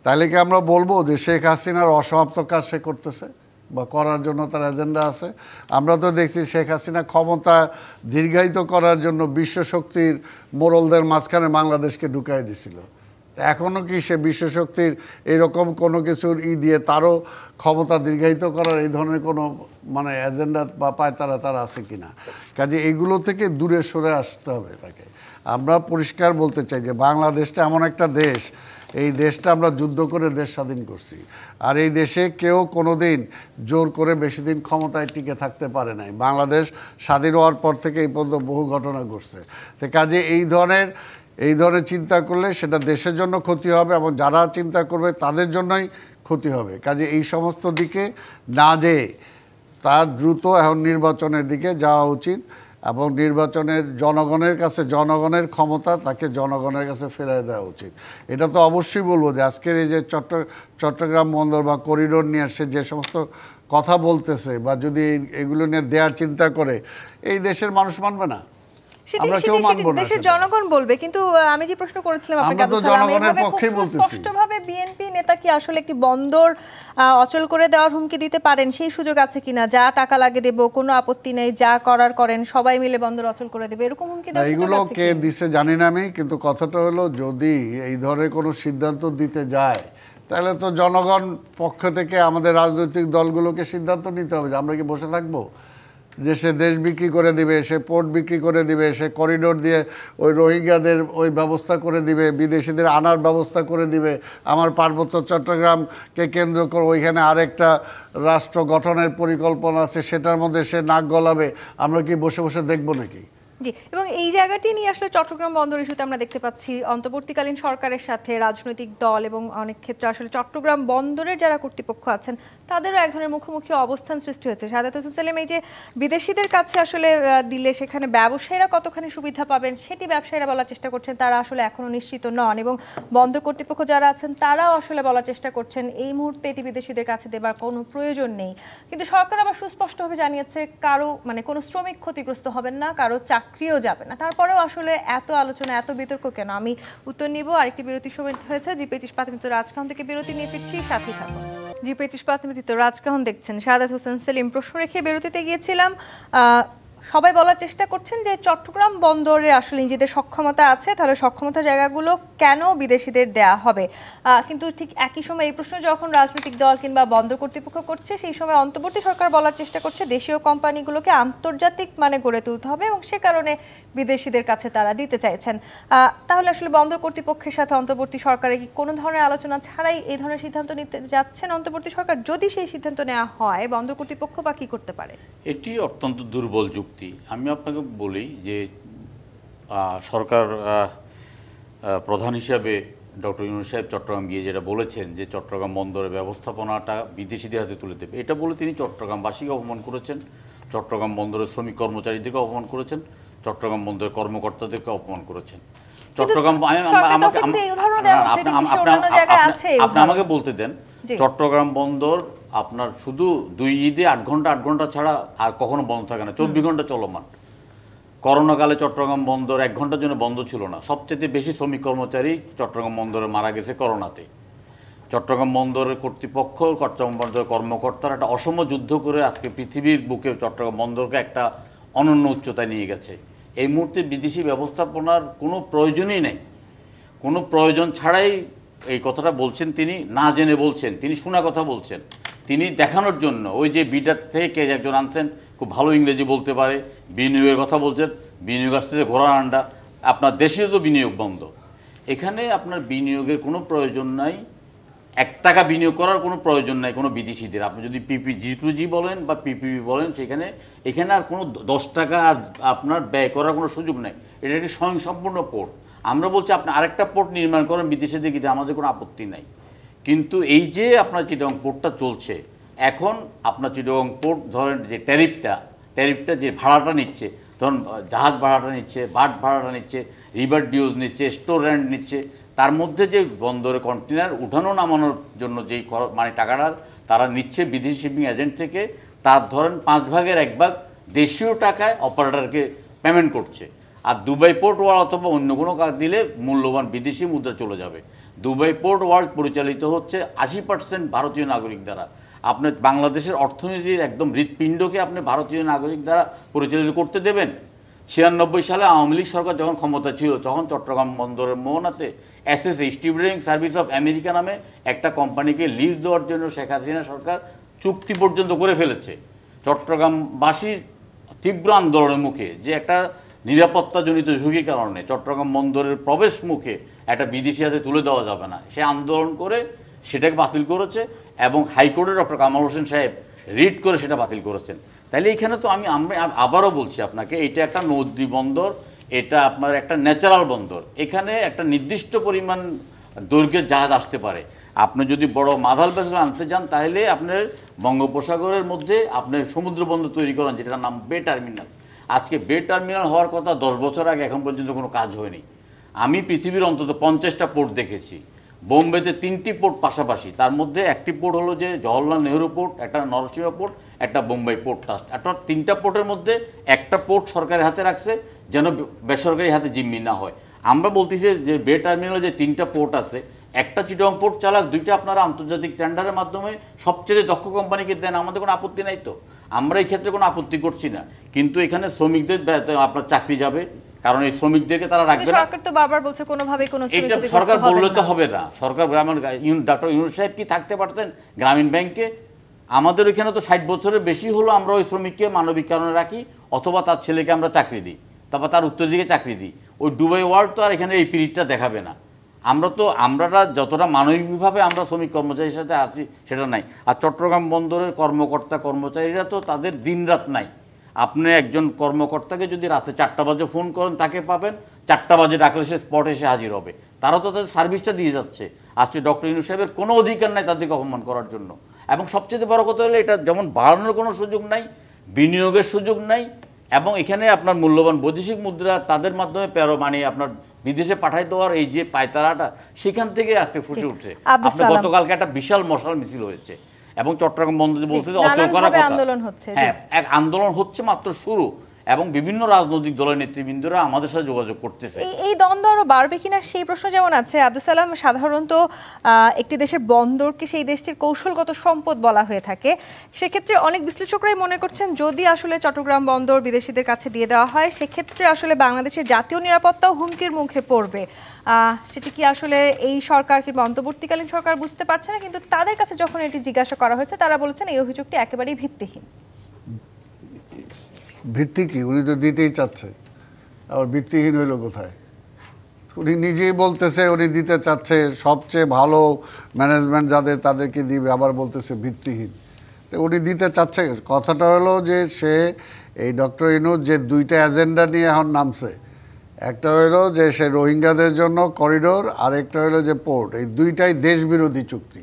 তাহলে কি আমরা বলবো যে শেখ হাসিনার অসমাপ্ত কাজ সে করতেছে বা করার জন্য তার এজেন্ডা আছে? আমরা তো দেখছি শেখ হাসিনা ক্ষমতা দীর্ঘায়িত করার জন্য বিশ্ব শক্তির মোড়লদের মাঝখানে বাংলাদেশকে ঢুকাই দিছিল। এখনও কি সে বিশ্বশক্তির এরকম কোনো কিছুর দিয়ে তারও ক্ষমতা দীর্ঘায়িত করার এই ধরনের কোনো মানে এজেন্ডা বা তারা আছে কি না? কাজে এইগুলো থেকে দূরে সরে আসতে হবে তাকে। আমরা পরিষ্কার বলতে চাই যে বাংলাদেশটা এমন একটা দেশ, এই দেশটা আমরা যুদ্ধ করে দেশ স্বাধীন করছি, আর এই দেশে কেউ কোনো দিন জোর করে বেশি দিন ক্ষমতায় টিকে থাকতে পারে নাই। বাংলাদেশ স্বাধীন হওয়ার পর থেকে এই পর্যন্ত বহু ঘটনা ঘটছে। তো কাজে এই ধরনের চিন্তা করলে সেটা দেশের জন্য ক্ষতি হবে এবং যারা চিন্তা করবে তাদের জন্যই ক্ষতি হবে। কাজে এই সমস্ত দিকে না যেয়ে তার দ্রুত এখন নির্বাচনের দিকে যাওয়া উচিত এবং নির্বাচনের জনগণের কাছে জনগণের ক্ষমতা তাকে জনগণের কাছে ফেরায় দেওয়া উচিত। এটা তো অবশ্যই বলবো যে আজকের এই যে চট্টগ্রাম বন্দর বা করিডোর নিয়ে সে যে সমস্ত কথা বলতেছে বা যদি এগুলো নিয়ে দেওয়ার চিন্তা করে, এই দেশের মানুষ মানবে না, দেশের জনগণ বলবে। কিন্তু আমি যে প্রশ্ন করেছিলাম আপনাকে, স্পষ্টভাবে বিএনপি নেতা কি আসলে একটি বন্দর অচল করে দেওয়ার হুমকি দিতে পারেন? সেই সুযোগ আছে কিনা? যা টাকা লাগে দেব, কোনো আপত্তি নেই, যা করার করেন, সবাই মিলে বন্দর অচল করে দেবে, এরকম হুমকি দেওয়ার সুযোগ আছে? এগুলো কে দিছে জানি না আমি, কিন্তু কথাটা হলো যদি এই ধরনের কোনো সিদ্ধান্ত দিতে যায় তাহলে তো জনগণ পক্ষ থেকে আমাদের রাজনৈতিক দলগুলোকে সিদ্ধান্ত নিতে হবে যে আমরা কি বসে থাকবো? যে সে দেশ বিক্রি করে দিবে, সে পোর্ট বিক্রি করে দিবে, সে করিডোর দিয়ে ওই রোহিঙ্গাদের ওই ব্যবস্থা করে দিবে, বিদেশিদের আনার ব্যবস্থা করে দিবে, আমার পার্বত্য চট্টগ্রামকে কেন্দ্র করে ওইখানে আরেকটা রাষ্ট্র গঠনের পরিকল্পনা আছে, সেটার মধ্যে সে নাক গলাবে, আমরা কি বসে বসে দেখবো নাকি? জি, এবং এই জায়গাটি নিয়ে আসলে চট্টগ্রাম বন্দর ইস্যুতে আমরা দেখতে পাচ্ছি অন্তর্বর্তীকালীন সরকারের সাথে রাজনৈতিক দল এবং অনেক ক্ষেত্রে আসলে চট্টগ্রাম বন্দরের যারা কর্তৃপক্ষ আছেন তাদেরও এক ধরনের মুখোমুখি অবস্থান সৃষ্টি হয়েছে। সাদাত হোসেন সেলিম, এই যে বিদেশিদের কাছে আসলে দিলে সেখানে ব্যবসায়ীরা কতখানি সুবিধা পাবেন সেটি ব্যবসায়ীরা বলার চেষ্টা করছেন, তারা আসলে এখনো নিশ্চিত নন, এবং বন্দর কর্তৃপক্ষ যারা আছেন তারাও আসলে বলার চেষ্টা করছেন এই মুহূর্তে এটি বিদেশিদের কাছে দেবার কোনো প্রয়োজন নেই। কিন্তু সরকার আবার সুস্পষ্টভাবে জানিয়েছে কারো মানে কোনো শ্রমিক ক্ষতিগ্রস্ত হবেন না, কারো চাকরিও যাবে না। তারপরেও আসলে এত আলোচনা, এত বিতর্ক কেন? আমি উত্তর নিব। আরেকটি বিরতির সময় হয়েছে। জি25 প্রাথমিক রাজকাহন থেকে বিরতি নিয়ে ফিরছি, সাথে থাকুন। জি25 প্রাথমিক রাজকাহন দেখছেন। সাদাত হোসেন সেলিম, প্রশ্ন রেখে বিরতিতে গিয়েছিলাম। সবাই বলার চেষ্টা করছেন যে চট্টগ্রাম বন্দরে আসলে নিজেদের সক্ষমতা আছে, তাহলে সক্ষমতা জায়গাগুলো কেন বিদেশিদের দেয়া হবে? কিন্তু ঠিক একই সময় এই প্রশ্ন যখন রাজনৈতিক দল কিংবা বন্দর কর্তৃপক্ষ করছে, সেই সময় অন্তর্বর্তী সরকার বলার চেষ্টা করছে দেশীয় কোম্পানিগুলোকে আন্তর্জাতিক মানে গড়ে তুলতে হবে এবং সে কারণে বিদেশিদের কাছে তারা দিতে চাইছেন। তাহলে আসলে বন্দর কর্তৃপক্ষের সাথে অন্তর্বর্তী সরকারের কি কোনো ধরনের আলোচনা ছাড়াই এই ধরনের সিদ্ধান্ত নিতে যাচ্ছেন অন্তর্বর্তী সরকার? যদি সেই সিদ্ধান্ত নেওয়া হয়, বন্দর কর্তৃপক্ষ বা কি করতে পারে? এটি অত্যন্ত দুর্বল যুক্তি। আমি আপনাকে বলি যে সরকার প্রধান হিসাবে ডক্টর ইউনূস সাহেব চট্টগ্রাম গিয়ে যেটা বলেছেন যে চট্টগ্রাম বন্দরের ব্যবস্থাপনাটা বিদেশিদের হাতে তুলে দেবে, এটা বলে তিনি চট্টগ্রামবাসীকে অপমান করেছেন, চট্টগ্রাম বন্দরের শ্রমিক কর্মচারীদেরকে অপমান করেছেন, চট্টগ্রাম বন্দরের কর্মকর্তাদেরকে অপমান করেছেন। চট্টগ্রাম আপনি আমাকে বলতে দেন, চট্টগ্রাম বন্দর আপনার শুধু 2 ঈদে 8 ঘন্টা ছাড়া আর কখনো বন্ধ থাকে না, 24 ঘন্টা চলমান। করোনাকালে চট্টগ্রাম বন্দর 1 ঘন্টার জন্য বন্ধ ছিল না। সবচেয়ে বেশি শ্রমিক কর্মচারী চট্টগ্রাম বন্দরে মারা গেছে করোনাতে। চট্টগ্রাম বন্দরের কর্তৃপক্ষ, চট্টগ্রাম বন্দরের কর্মকর্তারা একটা অসম যুদ্ধ করে আজকে পৃথিবীর বুকে চট্টগ্রাম বন্দরকে একটা অনন্য উচ্চতায় নিয়ে গেছে। এই মুহূর্তে বিদেশি ব্যবস্থাপনার কোনো প্রয়োজনই নেই, কোনো প্রয়োজন ছাড়াই এই কথাটা বলছেন তিনি, না জেনে বলছেন, তিনি শোনা কথা বলছেন, তিনি দেখানোর জন্য। ওই যে বিডার থেকে একজন আনছেন, খুব ভালো ইংরেজি বলতে পারে, বিনিয়োগের কথা বলছেন, বিনিয়োগ আসছে ঘোড়ার আন্ডা। আপনার দেশে তো বিনিয়োগ বন্ধ, এখানে আপনার বিনিয়োগের কোনো প্রয়োজন নাই, 1 টাকা বিনিয়োগ করার কোনো প্রয়োজন নাই কোনো বিদেশিদের। আপনি যদি G2G বলেন বা পিপিপি বলেন, এখানে আর কোনো 10 টাকা আর আপনার ব্যয় করার কোনো সুযোগ নেই। এটা একটি স্বয়ংসম্পূর্ণ পোর্ট। আমরা বলছি আপনি আরেকটা পোর্ট নির্মাণ করেন বিদেশিদের, কিন্তু আমাদের কোনো আপত্তি নাই। কিন্তু এই যে আপনার চিটাগং পোর্টটা চলছে এখন, আপনার চিটাগং পোর্ট ধরেন যে ট্যারিফটা যে ভাড়াটা নিচ্ছে, ধরুন জাহাজ ভাড়াটা নিচ্ছে, বাট ভাড়াটা নিচ্ছে, রিভার ডিউজ নিচ্ছে, স্টোর রেন্ট নিচ্ছে, তার মধ্যে যে বন্দরে কন্টেনার উঠানো নামানোর জন্য যেই মানে টাকাটা তারা নিচ্ছে বিদেশি শিপিং এজেন্ট থেকে, তার ধরেন 5 ভাগের 1 ভাগ দেশীয় টাকায় অপারেটরকে পেমেন্ট করছে। আর দুবাই পোর্ট ওয়ার্ল্ড অথবা অন্য কোনো কাজ দিলে মূল্যবান বিদেশি মুদ্রা চলে যাবে। দুবাই পোর্ট ওয়ার্ল্ড পরিচালিত হচ্ছে 80% ভারতীয় নাগরিক দ্বারা। আপনার বাংলাদেশের অর্থনীতির একদম হৃৎপিণ্ডকে আপনি ভারতীয় নাগরিক দ্বারা পরিচালিত করতে দেবেন? 96 সালে আওয়ামী লীগ সরকার যখন ক্ষমতা ছিল, তখন চট্টগ্রাম বন্দরের মোহনাতে এসএসএ স্টিভেনিং সার্ভিস অফ আমেরিকা নামে একটা কোম্পানিকে লিজ দেওয়ার জন্য শেখ হাসিনা সরকার চুক্তি পর্যন্ত করে ফেলেছে। চট্টগ্রামবাসীর তীব্র আন্দোলনের মুখে যে একটা নিরাপত্তাজনিত ঝুঁকির কারণে চট্টগ্রাম বন্দরের প্রবেশ মুখে একটা বিদেশি হাতে তুলে দেওয়া যাবে না, সে আন্দোলন করে সেটাকে বাতিল করেছে এবং হাইকোর্টের ডক্টর কামাল হোসেন সাহেব রিট করে সেটা বাতিল করেছেন। তাহলে এখানে তো আমি আবারও বলছি আপনাকে, এটা একটা নদী বন্দর, এটা আপনার একটা ন্যাচারাল বন্দর। এখানে একটা নির্দিষ্ট পরিমাণ দৈর্ঘ্যের জাহাজ আসতে পারে। আপনি যদি বড় মাধাল ভেসেল আনতে যান তাহলে আপনার বঙ্গোপসাগরের মধ্যে আপনার সমুদ্র বন্দর তৈরি করেন, যেটার নাম বে টার্মিনাল। আজকে বে টার্মিনাল হওয়ার কথা 10 বছর আগে, এখন পর্যন্ত কোনো কাজ হয়নি। আমি পৃথিবীর অন্তত 50টা পোর্ট দেখেছি। বোম্বেতে 3টি পোর্ট পাশাপাশি, তার মধ্যে একটি পোর্ট হলো যে জওহরলাল নেহরু পোর্ট, একটা নরসিংহ পোর্ট, একটা বোম্বাই পোর্ট ট্রাস্ট। অর্থাৎ 3টা পোর্টের মধ্যে একটা পোর্ট সরকারের হাতে রাখছে যেন বেসরকারি হাতে জিম্মি না হয়। আমরা বলতেছি যে বে টার্মিনালে যে 3টা পোর্ট আছে, একটা চিটং পোর্ট চালাক, 2টা আপনারা আন্তর্জাতিক টেন্ডারের মাধ্যমে সবচেয়ে দক্ষ কোম্পানিকে দেন, আমাদের কোনো আপত্তি নাই তো, আমরা এই ক্ষেত্রে কোনো আপত্তি করছি না। কিন্তু এখানে শ্রমিকদের আপনার চাকরি যাবে, কারণ এই শ্রমিকদেরকে তারা রাখবে না। সরকার তো বারবার বলছে কোনোভাবে কোনো শ্রমিক এটা সরকার বললে তো হবে না। সরকার ডক্টর ইউনূস সাহেব কি থাকতে পারতেন গ্রামীণ ব্যাংকে? আমাদের ওইখানে তো 60 বছরের বেশি হলো আমরা ওই শ্রমিককে মানবিক কারণে রাখি, অথবা তার ছেলেকে আমরা চাকরি দিই, তারপর তার উত্তরাধিকারী চাকরি দিই। ওই দুবাই ওয়ার্ল্ড তো আর এখানে এই পিরিয়ডটা দেখাবে না। আমরা যতটা মানবিকভাবে আমরা শ্রমিক কর্মচারীর সাথে আছি সেটা নাই। আর চট্টগ্রাম বন্দরের কর্মকর্তা কর্মচারীরা তো তাদের দিনরাত নাই। আপনি একজন কর্মকর্তাকে যদি রাতে 4টা বাজে ফোন করেন তাকে পাবেন, 4টা বাজে ডাকলে সে স্পটে এসে হাজির হবে। তারা তো তাদের সার্ভিসটা দিয়ে যাচ্ছে। আজকে ডক্টর ইউনূস সাহেবের কোনো অধিকার নাই তাদেরকে অপমান করার জন্য। এবং সবচেয়ে বড় কথা হলো এটা যেমন বাড়ানোর কোনো সুযোগ নাই, বিনিয়োগের সুযোগ নাই, এবং এখানে আপনার মূল্যবান বৈদেশিক মুদ্রা তাদের মাধ্যমে মানে আপনার বিদেশে পাঠাই দেওয়ার এই যে পায়তারাটা, সেখান থেকে আজকে ফুটে উঠছে। আপনার গতকালকে একটা বিশাল মশাল মিছিল হয়েছে এবং চট্টগ্রাম বন্দরে বলতে অচল করার কথা। হ্যাঁ, এক আন্দোলন হচ্ছে, মাত্র শুরু, এবং বিভিন্ন রাজনৈতিক দলের নেতৃবৃন্দরা আমাদের সাথে যোগাযোগ করতেছে। এই দ্বন্দ্ব আরো বাড়বে কিনা সেই প্রশ্ন যেমন আছে আব্দুল সালাম। সাধারণত একটি দেশের বন্দরকে সেই দেশটির কৌশলগত সম্পদ বলা হয়ে থাকে। সেক্ষেত্রে অনেক বিশ্লেষকরাই মনে করছেন যদি আসলে চট্টগ্রাম বন্দর বিদেশিদের কাছে দিয়ে দেওয়া হয়, সেক্ষেত্রে আসলে বাংলাদেশের জাতীয় নিরাপত্তাও হুমকির মুখে পড়বে। সেটি কি আসলে এই সরকার কিংবা অন্তর্বর্তীকালীন সরকার বুঝতে পারছে না, কিন্তু তাদের কাছে যখন এটি জিজ্ঞাসা করা হয়েছে তারা বলেছেন এই অভিযোগটি একেবারেই ভিত্তিহীন। ভিত্তি কি? উনি তো দিতেই চাচ্ছে, আবার ভিত্তিহীন হইল কোথায়? উনি নিজেই বলতেছে উনি দিতে চাচ্ছে, সবচেয়ে ভালো ম্যানেজমেন্ট যাদের তাদেরকে দিবে, আবার বলতেছে ভিত্তিহীন। তো উনি দিতে চাচ্ছে। কথাটা হলো যে সে এই ডক্টর ইউনূস যে 2টা এজেন্ডা নিয়ে এখন নামছে, একটা হলো যে সে রোহিঙ্গাদের জন্য করিডোর, আর একটা হলো যে পোর্ট। এই 2টাই দেশবিরোধী চুক্তি।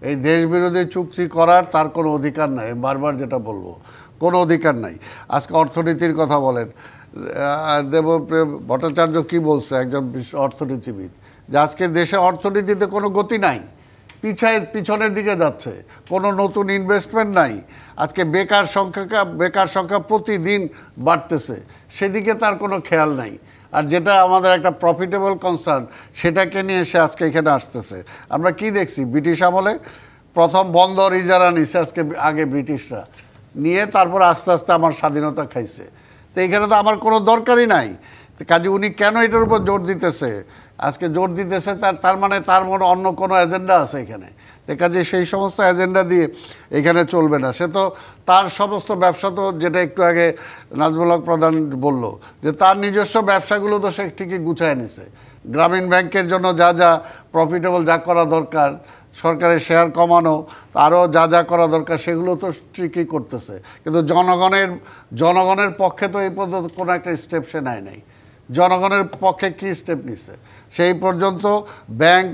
এই দেশবিরোধী চুক্তি করার তার কোনো অধিকার নাই। বারবার যেটা বলবো, কোনো অধিকার নাই। আজকে অর্থনীতির কথা বলেন, দেবপ্রিয় ভট্টাচার্য কি বলছে, একজন অর্থনীতিবিদ, যে আজকের দেশে অর্থনীতিতে কোনো গতি নাই, পিছনের দিকে যাচ্ছে, কোনো নতুন ইনভেস্টমেন্ট নাই। আজকে বেকার সংখ্যা প্রতিদিন বাড়তেছে, সেদিকে তার কোনো খেয়াল নাই। আর যেটা আমাদের একটা প্রফিটেবল কনসার্ন, সেটাকে নিয়ে সে আজকে এখানে আসতেছে। আমরা কি দেখছি, ব্রিটিশ আমলে প্রথম বন্দর ইজারা নিচ্ছে আজকে, আগে ব্রিটিশরা নিয়ে তারপর আস্তে আস্তে আমার স্বাধীনতা খাইছে। তো এখানে তো আমার কোনো দরকারই নাই। কাজে উনি কেন এটার উপর জোর দিতেছে, আজকে জোর দিতেছে, তার মানে তার মনে অন্য কোনো এজেন্ডা আছে এখানে। তো কাজে সেই সমস্ত এজেন্ডা দিয়ে এখানে চলবে না। সে তো তার সমস্ত ব্যবসা, তো যেটা একটু আগে নাজমুল হক প্রধান বলল, যে তার নিজস্ব ব্যবসাগুলো তো সে ঠিকই গুছায় নিছে। গ্রামীণ ব্যাংকের জন্য যা যা প্রফিটেবল যা করা দরকার, সরকারের শেয়ার কমানো, আরও যা যা করা দরকার, সেগুলো তো ঠিকই করতেছে। কিন্তু জনগণের পক্ষে তো এই পর্যন্ত কোনো একটা স্টেপ সে নেয় নাই। জনগণের পক্ষে কি স্টেপ নিচ্ছে? সেই পর্যন্ত ব্যাংক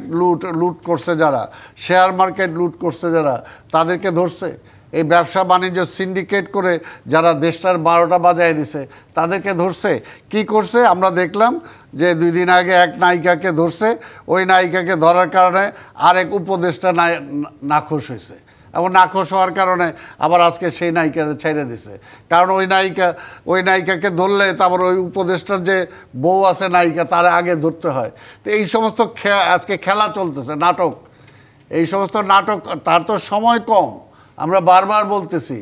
লুট করছে যারা, শেয়ার মার্কেট লুট করছে যারা, তাদেরকে ধরছে। এই ব্যবসা বাণিজ্য সিন্ডিকেট করে যারা দেশটার 12টা বাজায় দিছে, তাদেরকে ধরছে। কি করছে আমরা দেখলাম যে 2 দিন আগে এক নায়িকাকে ধরছে। ওই নায়িকাকে ধরার কারণে আরেক উপদেষ্টা নাখোশ হয়েছে, এবং নাখোশ হওয়ার কারণে আবার আজকে সেই নায়িকাকে ছেড়ে দিছে। কারণ ওই নায়িকাকে ধরলে তারপর ওই উপদেষ্টার যে বউ আছে নায়িকা, তার আগে ধরতে হয়। তো এই সমস্ত আজকে খেলা চলতেছে, নাটক। এই সমস্ত নাটক, তার তো সময় কম। আমরা বারবার বলতেছি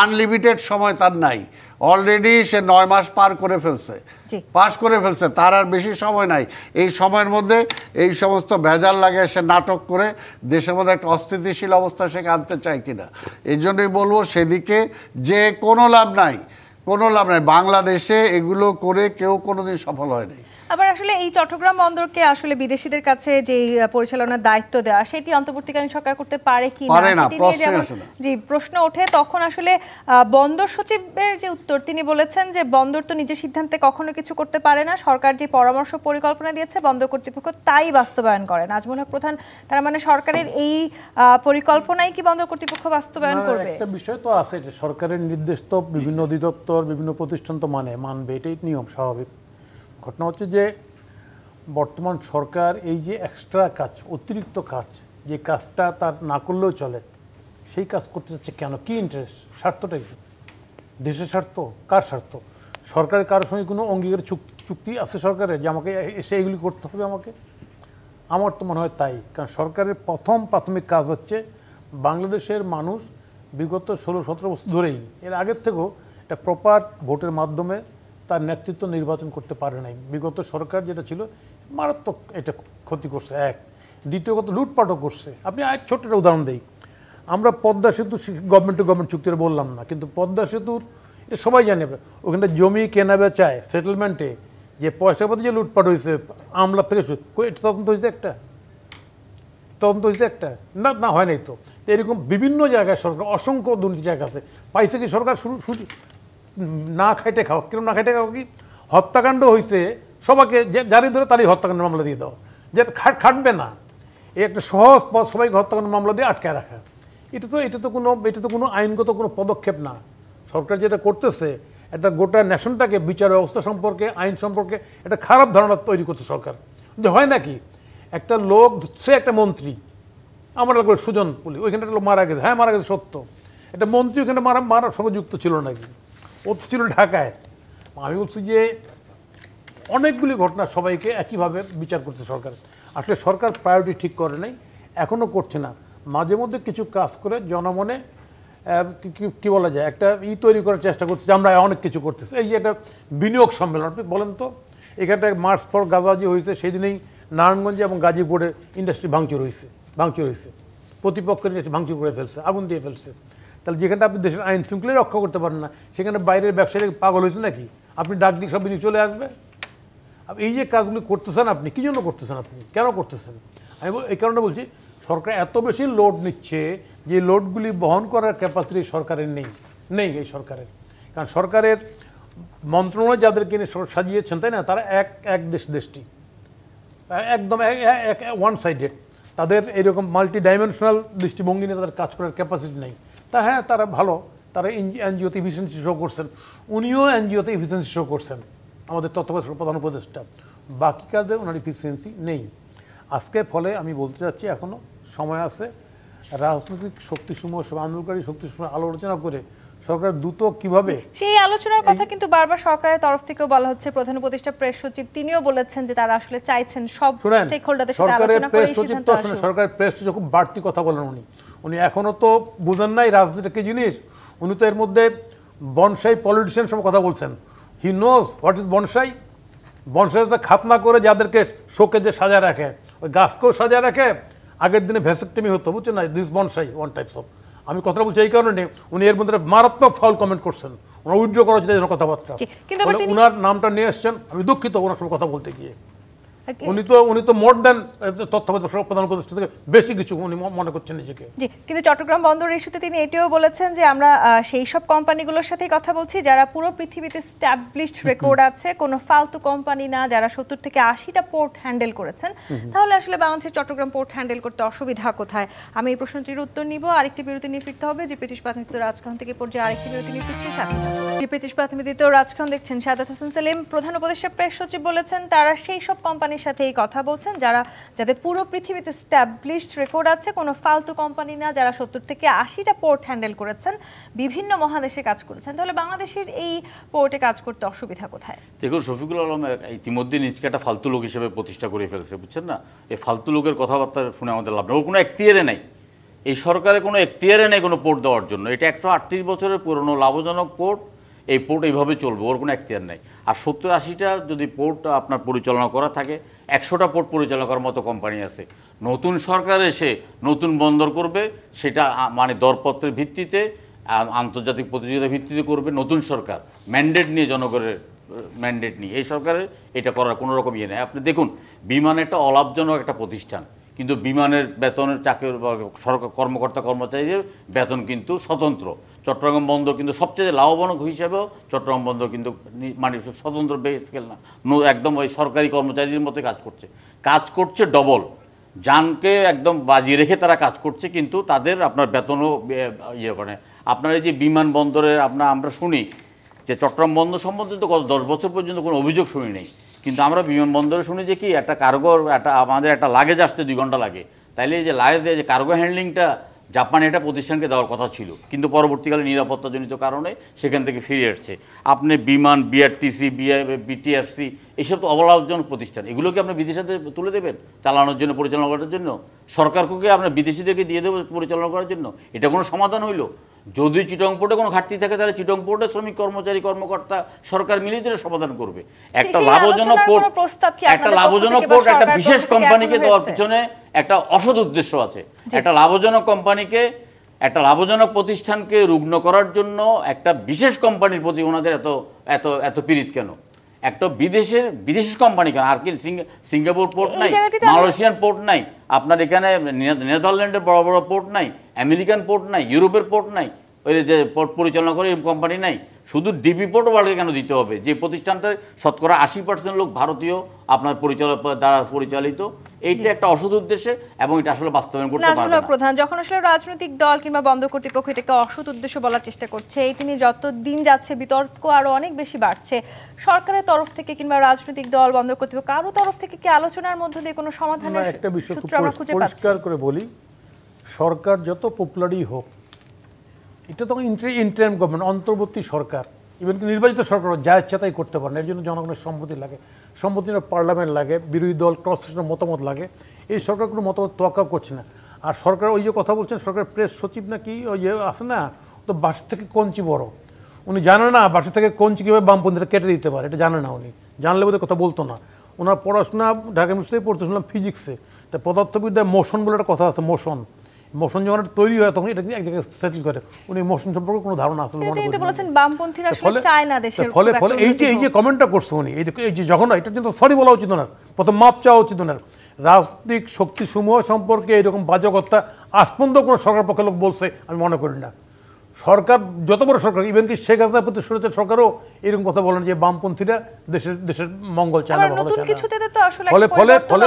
আনলিমিটেড সময় তার নাই। অলরেডি সে 9 মাস পার করে ফেলছে, জি। পাস করে ফেলছে, তার আর বেশি সময় নাই। এই সময়ের মধ্যে এই সমস্ত ভেজাল লাগে সে নাটক করে দেশের মধ্যে একটা অস্থিতিশীল অবস্থা সে আনতে চায় কিনা। এই জন্যই বলবো সেদিকে যে কোনো লাভ নাই, কোনো লাভ নাই। বাংলাদেশে এগুলো করে কেউ কোনোদিন সফল হয় নাই। আবার আসলে এই চট্টগ্রাম বন্দরকে আসলে বিদেশিদের কাছে যে পরিচালনার দায়িত্ব দেওয়া, সেটি অন্তর্বর্তীকালীন সরকার করতে পারে কি না, পারে না, সেটি নিয়ে প্রশ্নই যেমন আসে না। জি প্রশ্ন ওঠে, তখন আসলে বন্দর সচিবের যে উত্তর, তিনি বলেছেন যে বন্দর তো নিজের সিদ্ধান্তে কখনো কিছু করতে পারে না, সরকার যে পরামর্শ পরিকল্পনা দিয়েছে বন্দর কর্তৃপক্ষ তাই বাস্তবায়ন করে। নাজমুল হক প্রধান, তার মানে সরকারের এই পরিকল্পনাই কি বন্দর কর্তৃপক্ষ বাস্তবায়ন করবে? একটা বিষয় তো আছে যে সরকারের নির্দেশ তো বিভিন্ন অধিদপ্তর বিভিন্ন প্রতিষ্ঠান তো মানবে, এটাই নিয়ম, স্বাভাবিক। ঘটনা হচ্ছে যে বর্তমান সরকার এই যে এক্সট্রা কাজ, অতিরিক্ত কাজ, যে কাজটা তার না করলেও চলে, সেই কাজ করতে যাচ্ছে কেন? কি ইন্টারেস্ট? স্বার্থটা কি? দেশের স্বার্থ? কার স্বার্থ? সরকারের কারোর সঙ্গে কোনো অঙ্গীকার চুক্তি আছে সরকারের যে আমাকে এসে এগুলি করতে হবে আমাকে? আমার তো মনে হয় তাই। কারণ সরকারের প্রথম প্রাথমিক কাজ হচ্ছে বাংলাদেশের মানুষ বিগত 16-17 বছর ধরেই, এর আগের থেকেও একটা প্রপার ভোটের মাধ্যমে তার নেতৃত্ব নির্বাচন করতে পারে নাই। বিগত সরকার যেটা ছিল মারাত্মক এটা ক্ষতি করছে, এক। দ্বিতীয় কথা, লুটপাটও করছে। আপনি এক ছোট্ট একটা উদাহরণ দিই, আমরা পদ্মা সেতু গভর্নমেন্ট টু গভর্নমেন্ট চুক্তিটা বললাম না, কিন্তু পদ্মা সেতুর এটা সবাই জানে, ওখানে জমি কেনা বেচায় সেটেলমেন্টে যে পয়সাপাতি যে লুটপাট হয়েছে আমলার থেকে এটা তদন্ত হয়েছে একটা? তদন্ত হয়েছে একটা? না, না হয় নাই তো। এরকম বিভিন্ন জায়গায় সরকার অসংখ্য দুর্নীতি জায়গা আছে, পাইছে কি সরকার? শুরু না খাইতে খাও। কিরকম না খাইতে খাও? কি হত্যাকাণ্ড হয়েছে, সবাইকে জারি ধরে তারই হত্যাকাণ্ডের মামলা দিয়ে দাও, যে খাটবে না। এই একটা সহজ পথ, সবাইকে হত্যাকাণ্ডের মামলা দিয়ে আটকায় রাখা। এটা তো কোনো আইনগত কোনো পদক্ষেপ না। সরকার যেটা করতেছে, একটা গোটা ন্যাশনটাকে বিচার ব্যবস্থা সম্পর্কে, আইন সম্পর্কে একটা খারাপ ধারণা তৈরি করছে সরকার। যে হয় নাকি একটা লোক, সে একটা মন্ত্রী, আমার লাগবে সুজন পুলি, ওইখানে একটা লোক মারা গেছে, হ্যাঁ মারা গেছে সত্য, একটা মন্ত্রী ওখানে মারার সঙ্গে যুক্ত ছিল নাকি? ও তো ছিল ঢাকায়। আমি বলছি যে অনেকগুলি ঘটনা সবাইকে একইভাবে বিচার করছে সরকার। আসলে সরকার প্রায়োরিটি ঠিক করে নাই, এখনও করছে না। মাঝে মধ্যে কিছু কাজ করে জনমনে কি বলা যায়, একটা তৈরি করার চেষ্টা করছে যে আমরা অনেক কিছু করতেছি। এই যে একটা বিনিয়োগ সম্মেলন, আপনি বলেন তো, এখানটা মার্চ ফর গাজাজি হয়েছে, সেই দিনেই নারায়ণগঞ্জে এবং গাজীপুরে ইন্ডাস্ট্রি ভাঙচুর হয়েছে, প্রতিপক্ষের ইন্ডাস্ট্রি ভাঙচুর করে ফেলছে, আগুন দিয়ে ফেলছে। তাহলে যেখানটা আপনি দেশের আইন শৃঙ্খলাই রক্ষা করতে পারেন না, সেখানে বাইরের ব্যবসায়ী পাগল হয়েছে নাকি? আপনি ডাক দিয়ে সব বিনিয়োগ চলে আসবে? এই যে কাজগুলি করতেছেন আপনি, কী জন্য করতেছেন? আপনি কেন করতেছেন? আমি এই কারণে বলছি, সরকার এত বেশি লোড নিচ্ছে যে লোডগুলি বহন করার ক্যাপাসিটি সরকারের নেই এই সরকারের। কারণ সরকারের মন্ত্রণালয় যাদেরকে নিয়ে সাজিয়েছেন, তাই না, তারা এক দেশটি একদম ওয়ান সাইডেড। তাদের এরকম মাল্টি ডাইমেনশনাল দৃষ্টিভঙ্গি নিয়ে তাদের কাজ করার ক্যাপাসিটি নেই। হ্যাঁ, তারা ভালো, তারা এনজিওতে এফিসিয়েন্সি শো করছেন, উনিও এনজিওতে এফিসিয়েন্সি শো করছেন, আমাদের তত্ত্বাবধায়ক প্রধান উপদেষ্টা। বাকি কাজে ওনার এফিসিয়েন্সি নেই আজকে। ফলে আমি বলতে চাচ্ছি এখনও সময় আছে, রাজনৈতিক শক্তিসমূহ, সব আন্দোলনকারী শক্তিসমূহ আলোচনা করে সরকার দ্রুত কিভাবে সেই আলোচনার কথা কিন্তু বারবার সরকারের তরফ থেকেও বলা হচ্ছে। প্রধান উপদেষ্টা প্রেস সচিব তিনিও বলেছেন যে তারা আসলে চাইছেন সব স্টেক হোল্ডারদের সাথে আলোচনা করে সিদ্ধান্ত আসুক। সরকারের প্রেস সচিব খুব বাড়তি কথা বলেন উনি এখনো তো বুঝেন নাই রাজনীতি কি জিনিস। উনি তো এর মধ্যে বনসাই পলিটিশিয়ান সব কথা বলছেন। He knows what is bonsai. Bonsai খাতনা করে যাদেরকে শোকে যে সাজা রাখে, ওই গাছকেও সাজা রাখে। আগের দিনে ভ্যাসেক্টমি হতো, বুঝছেন না, this bonsai one types of. আমি কথা বলছি এই কারণে, উনি এর মধ্যে মারাত্মক ফাউল কমেন্ট করছেন, ওনার উইথড্র করা হচ্ছে কথাবার্তা। ওনার নামটা নিয়ে এসছেন, আমি দুঃখিত ওনার সঙ্গে কথা বলতে গিয়ে। উনি তো মোর দেন তত্ত্বাবধায়ক প্রধান উপদেষ্টা থেকে বেশি কিছু উনি মনে করছেন নিজেকে। জি, কিন্তু চট্টগ্রাম বন্দর ইস্যুতে তিনি এটাও বলেছেন যে আমরা সেই সব কোম্পানিগুলোর সাথে কথা বলছি যারা পুরো পৃথিবীতে স্ট্যাবলিশড রেকর্ড আছে, কোনো ফালতু কোম্পানি না, যারা 70 থেকে 80টা পোর্ট হ্যান্ডেল করেছেন। তাহলে আসলে বাংলাদেশের চট্টগ্রাম পোর্ট হ্যান্ডেল করতে অসুবিধা কোথায়? আমি এই প্রশ্নটির উত্তর নিব। আরেকটি বিরতি নিয়ে ফিরতে হবে। জিপিএস প্রাথমিক রাজখান থেকে পর্যায়ে আরেকটি বিরতি নিয়ে ফিরছি। জিপিএস প্রাথমিক রাজখান দেখছেন। সাদাত হোসেন সেলিম, প্রধান উপদেষ্টা প্রেস সচিব বলেছেন তারা সেই সব কোম্পানির সাথে এই কথা বলছেন যাদের পুরো পৃথিবীতে স্ট্যাবলিশড রেকর্ড আছে, কোনো ফালতু কোম্পানি না, যারা 70 থেকে 80টা পোর্ট হ্যান্ডেল করেছেন, বিভিন্ন মহাদেশে কাজ করেছেন। তাহলে বাংলাদেশের এই পোর্টে কাজ করতে অসুবিধা কোথায়? দেখুন, শফিকুল আলম ইতিমধ্যে নিজকে একটা ফালতু লোক হিসেবে প্রতিষ্ঠা করে ফেলেছে, বুঝছেন না। এই ফালতু লোকের কথাবার্তা শুনে আমাদের লাভ নেই। ওর কোনো এখতিয়ারে নেই, এই সরকারের কোনো এখতিয়ারে নেই কোনো পোর্ট দেওয়ার জন্য। এটা 138 বছরের পুরনো লাভজনক পোর্ট। এই পোর্ট এইভাবে চলবে, ওর কোনো এখতিয়ার নাই। আর 70-80টা যদি পোর্ট আপনার পরিচালনা করা থাকে, 100টা পোর্ট পরিচালনা করার মতো কোম্পানি আছে। নতুন সরকার এসে নতুন বন্দর করবে, সেটা মানে দরপত্রের ভিত্তিতে, আন্তর্জাতিক প্রতিযোগিতার ভিত্তিতে করবে নতুন সরকার, ম্যান্ডেট নিয়ে, জনগণের ম্যান্ডেট নিয়ে। এই সরকারের এটা করার কোনো রকম ইয়ে নেই। আপনি দেখুন, বিমান একটা অলাভজনক একটা প্রতিষ্ঠান, কিন্তু বিমানের বেতনের চাকরি, সরকার কর্মকর্তা কর্মচারীদের বেতন কিন্তু স্বতন্ত্র। চট্টগ্রাম বন্দর কিন্তু সবচেয়ে লাভজনক হিসেবেও চট্টগ্রাম বন্দর কিন্তু মানে স্বতন্ত্র বে স্কেল না, একদম ওই সরকারি কর্মচারীদের মতো কাজ করছে ডবল। জানকে একদম বাজিয়ে রেখে তারা কাজ করছে, কিন্তু তাদের আপনার বেতনও ইয়ে করে। আপনার এই যে বিমানবন্দরের আমরা শুনি যে চট্টগ্রাম বন্দর সম্বন্ধে তো গত 10 বছর পর্যন্ত কোনো অভিযোগ শুনি নেই, কিন্তু আমরা বিমানবন্দরে শুনি যে কি একটা কার্গো, আমাদের একটা লাগেজ আসতে 2 ঘন্টা লাগে, তাইলে এই যে লাগেজ, যে কার্গো হ্যান্ডলিংটা জাপানে একটা প্রতিষ্ঠানকে দেওয়ার কথা ছিল, কিন্তু পরবর্তীকালে নিরাপত্তাজনিত কারণে সেখান থেকে ফিরে আসছে। আপনি বিমান, বিআরটিসি, বিটিএফসি, এইসব তো অবলাভজনক প্রতিষ্ঠান, এগুলোকে আপনি বিদেশিতে তুলে দেবেন চালানোর জন্য, পরিচালনা করার জন্য? সরকারকে আপনার বিদেশিদেরকে দিয়ে দেবো পরিচালনা করার জন্য? এটা কোনো সমাধান হইল? যদি চিটং পোর্টে কোনো ঘাটতি থাকে, তাহলে চিটং পোর্টে শ্রমিক, কর্মচারী, কর্মকর্তা, সরকার মিলিয়ে দিলে সমাধান করবে। একটা লাভজনক পোর্ট, একটা বিশেষ কোম্পানিকে দেওয়ার পিছনে একটা অসৎ উদ্দেশ্য আছে। একটা লাভজনক কোম্পানিকে, একটা লাভজনক প্রতিষ্ঠানকে রুগ্ন করার জন্য একটা বিশেষ কোম্পানির প্রতি ওনাদের এত এত এত পীড়িত কেন? একটা বিদেশি কোম্পানি কেন? আর কি সিঙ্গাপুর পোর্ট নাই, মালয়েশিয়ান পোর্ট নাই, আপনার এখানে নেদারল্যান্ডের বড় বড় পোর্ট নাই, আমেরিকান পোর্ট নাই, ইউরোপের পোর্ট নাই, ওই যে পোর্ট পরিচালনা করে কোম্পানি নাই? শুধু ডিপি পোর্ট ওয়ার্ল্ডকে কেন দিতে হবে, যে প্রতিষ্ঠানটার শতকরা 80% লোক ভারতীয় আপনার দ্বারা পরিচালিত? এইটা একটা অসৎ উদ্দেশ্যে, এবং এটা আসলে বাস্তবায়ন করতে পারবে না। প্রধান যখন আসলে রাজনৈতিক দল কিংবা বন্দর কর্তৃপক্ষ এটাকে অসৎ উদ্দেশ্য বলার চেষ্টা করছে, এই তিনি যত দিন যাচ্ছে বিতর্ক আরো অনেক বেশি বাড়ছে। সরকারের তরফ থেকে কিংবা রাজনৈতিক দল, বন্দর কর্তৃপক্ষ কারো তরফ থেকে কি আলোচনার মধ্য দিয়ে কোনো সমাধানের একটা বিষয় সূত্র আমরা খুঁজে পাচ্ছি? পরিষ্কার করে বলি, সরকার যত পপুলারই হোক, এটা তো ইন্টারিম গভর্নমেন্ট, অন্তর্বর্তী সরকার, ইভেন নির্বাচিত সরকার যা ইচ্ছা তাই করতে পারে না। এর জন্য জনগণের সম্মতি লাগে, সম্মতি পার্লামেন্ট লাগে, বিরোধী দল ক্রস সেকশনের মতামত লাগে। এই সরকার কোনো মতামত তোয়াক্কা করছে না। আর সরকার ওই যে কথা বলছেন, সরকার প্রেস সচিব নাকি ওই যে আছে না, তো বাসা থেকে কঞ্চি বড়, উনি জানে না বাসা থেকে কঞ্চি কীভাবে বামপন্থীরা কেটে দিতে পারে, এটা জানে না উনি। জানলে বোধহয় কথা বলতো না। ওনার পড়াশোনা ঢাকা ইউনিভার্সিটিতে পড়তে শুনলাম ফিজিক্সে, তা পদার্থবিদ্যায় মোশন বলে একটা কথা আছে, মোশন যখন তৈরি হয় তখন এটা এক জায়গায় সেটেল করে। উনি মোশন সম্পর্কে কোনো ধারণা আসলে ফলে এই যে কমেন্টটা করছে উনি, এই যে যখন এটা কিন্তু সরি বলা উচিত ওনার, প্রথম মাপ চাওয়া উচিত ওনার। রাজনৈতিক শক্তিসমূহ সম্পর্কে এরকম বাজে কথা আজ পর্যন্ত কোনো সরকার পক্ষের লোক বলছে আমি মনে করি না। সরকার যত বড় সরকার, ইভেন কি শেখ হাসিনা প্রতি সরেছে সরকারও এরকম কথা বলেন যে বামপন্থীরা দেশের মঙ্গল চায় না। ফলে ফলে ফলে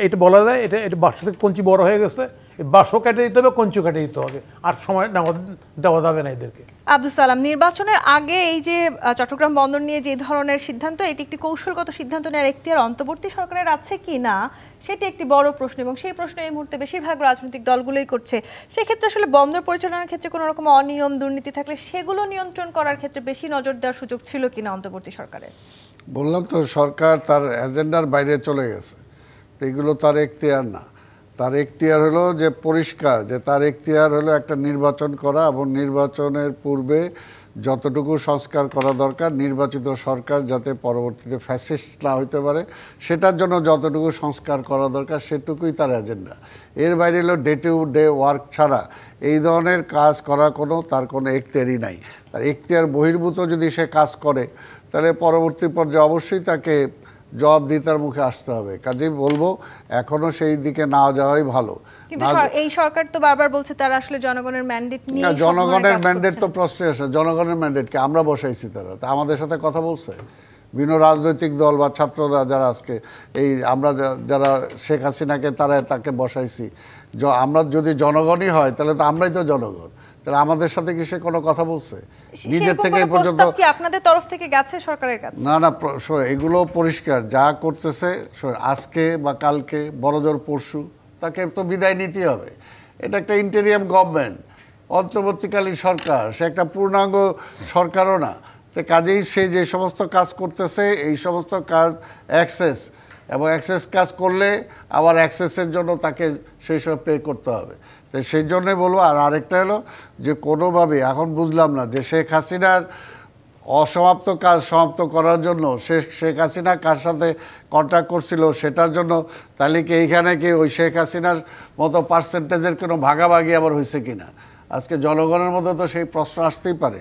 এটা বলা যায়, এটা বাক্স থেকে কঞ্চি বড় হয়ে গেছে, বাক্সও কেটে দিতে হবে, কঞ্চিও কেটে দিতে হবে, আর সময় দেওয়া যাবে না এদেরকে। আব্দুল সালাম, নির্বাচনের আগে এই যে চট্টগ্রাম বন্দর নিয়ে যে ধরনের সিদ্ধান্ত, এটি একটি কৌশলগত সিদ্ধান্ত নেওয়ার এখতিয়ার অন্তর্বর্তী সরকারের আছে কি না, সেটি একটি বড় প্রশ্ন, এবং সেই প্রশ্ন এই মুহূর্তে বেশিরভাগ রাজনৈতিক দলগুলোই করছে। সেক্ষেত্রে আসলে বন্দর পরিচালনার ক্ষেত্রে কোনো রকম অনিয়ম, দুর্নীতি থাকলে সেগুলো নিয়ন্ত্রণ করার ক্ষেত্রে বেশি নজর দেওয়ার সুযোগ ছিল কিনা অন্তর্বর্তী সরকারের? বললাম তো, সরকার তার এজেন্ডার বাইরে চলে গেছে, তো এগুলো তার এখতিয়ার না। তার এখতিয়ার হলো যে পরিষ্কার, যে তার এখতিয়ার হলো একটা নির্বাচন করা, এবং নির্বাচনের পূর্বে যতটুকু সংস্কার করা দরকার, নির্বাচিত সরকার যাতে পরবর্তীতে ফ্যাসিস্ট না হইতে পারে সেটার জন্য যতটুকু সংস্কার করা দরকার সেটুকুই তার এজেন্ডা। এর বাইরে হলো ডে টু ডে ওয়ার্ক ছাড়া এই ধরনের কাজ করার তার কোনো এখতিয়ারই নাই। তার এখতিয়ার বহির্ভূত যদি সে কাজ করে, তাহলে পরবর্তী পর্যায়ে অবশ্যই তাকে জবাবদিহিতার মুখে আসতে হবে। কাজেই বলবো এখনো সেই দিকে না যাওয়াই ভালো। কিন্তু এই সরকার তো বারবার বলছে তারা আসলে জনগণের ম্যান্ডেট নিয়ে, জনগণের ম্যান্ডেট তো প্রশ্নই আসে, জনগণের ম্যান্ডেটকে আমরা বসাইছি, তারা তা আমাদের সাথে কথা বলছে। বিভিন্ন রাজনৈতিক দল বা ছাত্ররা যারা আজকে এই আমরা যারা শেখ হাসিনাকে তাকে বসাইছি, আমরা যদি জনগণই হয় তাহলে তো আমরাই তো জনগণ, তাহলে আমাদের সাথে কি সে কোনো কথা বলছে? নিজের থেকে এই পর্যন্ত কি আপনাদের তরফ থেকে গেছে সরকারের কাছে? না, এগুলো পরিষ্কার যা করতেছে, আজকে বা কালকে বড়জোর পরশু তাকে তো বিদায় নিতে হবে। এটা একটা ইন্টেরিয়াম গভর্নমেন্ট, অন্তর্বর্তীকালীন সরকার, সে একটা পূর্ণাঙ্গ সরকারও না। তো কাজেই সে যে সমস্ত কাজ করতেছে, এই সমস্ত কাজ অ্যাক্সেস, এবং অ্যাক্সেস কাজ করলে আবার অ্যাক্সেসের জন্য তাকে সেই সব পে করতে হবে। তো সেই জন্যে বলবো। আর আরেকটা হলো যে কোনোভাবে এখন বুঝলাম না যে শেখ হাসিনার অসমাপ্ত কাজ সমাপ্ত করার জন্য শেখ হাসিনা কার সাথে কন্ট্যাক্ট করছিল সেটার জন্য, তাহলে কি এইখানে কি ওই শেখ হাসিনার মতো পার্সেন্টেজের কোনো ভাগাভাগি আবার হয়েছে কিনা? আজকে জনগণের মধ্যে তো সেই প্রশ্ন আসতেই পারে।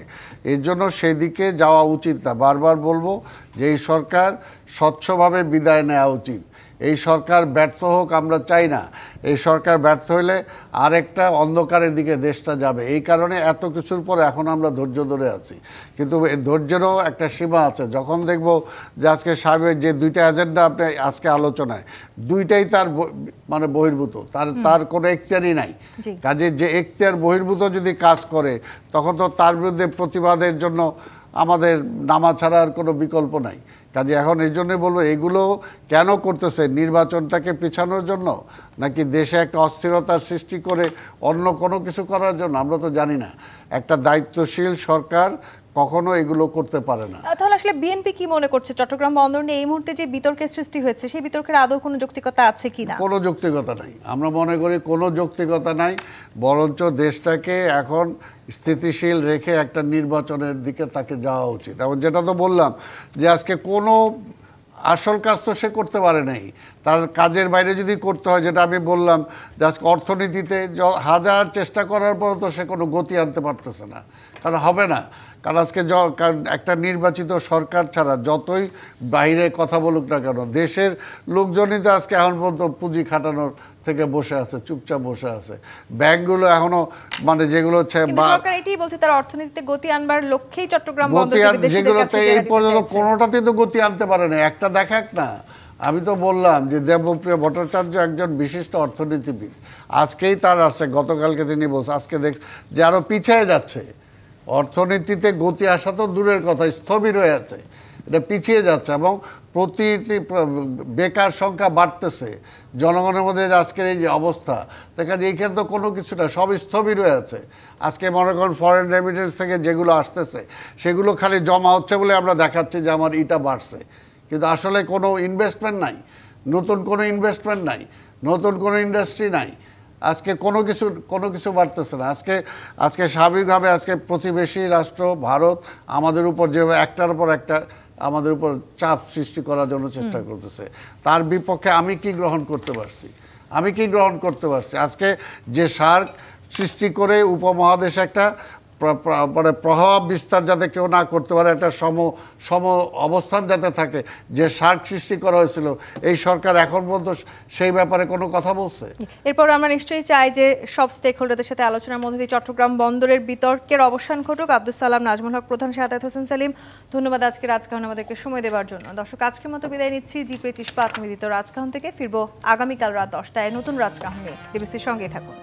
এর জন্য সেই দিকে যাওয়া উচিত না। বারবার বলবো যে এই সরকার স্বচ্ছভাবে বিদায় নেওয়া উচিত। এই সরকার ব্যর্থ হোক আমরা চাই না। এই সরকার ব্যর্থ হলে আরেকটা অন্ধকারের দিকে দেশটা যাবে। এই কারণে এত কিছুর পর এখন আমরা ধৈর্য ধরে আছি, কিন্তু এই ধৈর্যেরও একটা সীমা আছে। যখন দেখব যে আজকে সাহেবের যে দুইটা এজেন্ডা আপনি আজকে আলোচনায়, দুইটাই তার মানে বহির্ভূত, তার কোনো এখতিয়ারই নাই। কাজে যে এখতিয়ার বহির্ভূত যদি কাজ করে তখন তো তার বিরুদ্ধে প্রতিবাদের জন্য আমাদের নামা ছাড়া আর কোনো বিকল্প নাই। কাজে এখন এই জন্যই বলবো, এগুলো কেন করতেছে? নির্বাচনটাকে পিছানোর জন্য, নাকি দেশে একটা অস্থিরতার সৃষ্টি করে অন্য কোনো কিছু করার জন্য? আমরা তো জানি না। একটা দায়িত্বশীল সরকার কখনো এগুলো করতে পারে না। তাহলে আসলে বিএনপি কি মনে করছে চট্টগ্রাম বন্দর নিয়ে এই মুহূর্তে যে বিতর্কের সৃষ্টি হয়েছে, সেই বিতর্কের আদৌ কোনো যৌক্তিকতা আছে কিনা? কোনো যৌক্তিকতা নাই। আমরা মনে করি কোনো যৌক্তিকতা নাই, বরঞ্চ দেশটাকে এখন স্থিতিশীল রেখে একটা নির্বাচনের দিকে তাকে যাওয়া উচিত। এবং যেটা তো বললাম যে আজকে কোনো আসল কাজ তো সে করতে পারে নাই। তার কাজের বাইরে যদি করতে হয়, যেটা আমি বললাম যে আজকে অর্থনীতিতে হাজার চেষ্টা করার পর তো সে কোনো গতি আনতে পারতেছে না, কারণ হবে না। কারণ আজকে একটা নির্বাচিত সরকার ছাড়া যতই বাইরে কথা বলুক না কেন, দেশের লোকজনই তো আজকে এখন পর্যন্ত পুঁজি খাটানোর থেকে বসে আছে, চুপচাপ বসে আছে। ব্যাংকগুলো এখনো মানে যেগুলো হচ্ছে সরকার এটাই বলছে তার অর্থনীতিতে গতি আনবার লক্ষ্যেই চট্টগ্রাম বন্দর যেগুলোতে এই পর্যন্ত কোনোটাতেই তো গতি আনতে পারে না। একটা দেখাক না। আমি তো বললাম যে দেবপ্রিয় ভট্টাচার্য একজন বিশিষ্ট অর্থনীতিবিদ, আজকেই তার আসছে, গতকালকে তিনি বলছে, আজকে দেখ যে আরো পিছিয়ে যাচ্ছে অর্থনীতিতে। গতি আসা তো দূরের কথা, স্থবির হয়ে আছে, এটা পিছিয়ে যাচ্ছে। এবং বেকার সংখ্যা বাড়তেছে, জনগণের মধ্যে আজকের এই যে অবস্থা, দেখা যায় এইখানে তো কোনো কিছু না, সব স্থবির হয়ে আছে। আজকে মনে করেন ফরেন রেমিটেন্স থেকে যেগুলো আসতেছে সেগুলো খালি জমা হচ্ছে বলে আমরা দেখাচ্ছি যে আমার ইটা বাড়ছে, কিন্তু আসলে কোনো ইনভেস্টমেন্ট নাই, নতুন কোনো ইনভেস্টমেন্ট নাই, নতুন কোনো ইন্ডাস্ট্রি নাই। আজকে কোনো কিছু বাড়তেছে না। আজকে স্বাভাবিকভাবে আজকে প্রতিবেশী রাষ্ট্র ভারত আমাদের উপর যেভাবে একটার পর একটা আমাদের উপর চাপ সৃষ্টি করার জন্য চেষ্টা করতেছে, তার বিপক্ষে আমি কি গ্রহণ করতে পারছি? আজকে যে সার্ক সৃষ্টি করে উপমহাদেশে একটা মানে প্রভাব বিস্তার যাতে কেউ না করতে পারে, একটা সম অবস্থান যাতে থাকে, যে সার্ক সৃষ্টি করা হয়েছিল, এই সরকার এখন পর্যন্ত সেই ব্যাপারে কোনো কথা বলছে? এরপর আমরা নিশ্চয়ই চাই যে সব স্টেক হোল্ডারদের সাথে আলোচনার মধ্যে দিয়ে চট্টগ্রাম বন্দরের বিতর্কের অবসান ঘটুক। আব্দুল সালাম, নাজমুল হক প্রধান, শাহাদাত হোসেন সেলিম, ধন্যবাদ আজকে রাজকাহন আমাদেরকে সময় দেওয়ার জন্য। দর্শক, আজকের মতো বিদায় নিচ্ছি জি25 নিবেদিত রাজকাহন থেকে। ফিরবো আগামীকাল রাত 10টায় নতুন রাজকাহন নিয়ে। ডিবিসির সঙ্গেই থাকুন।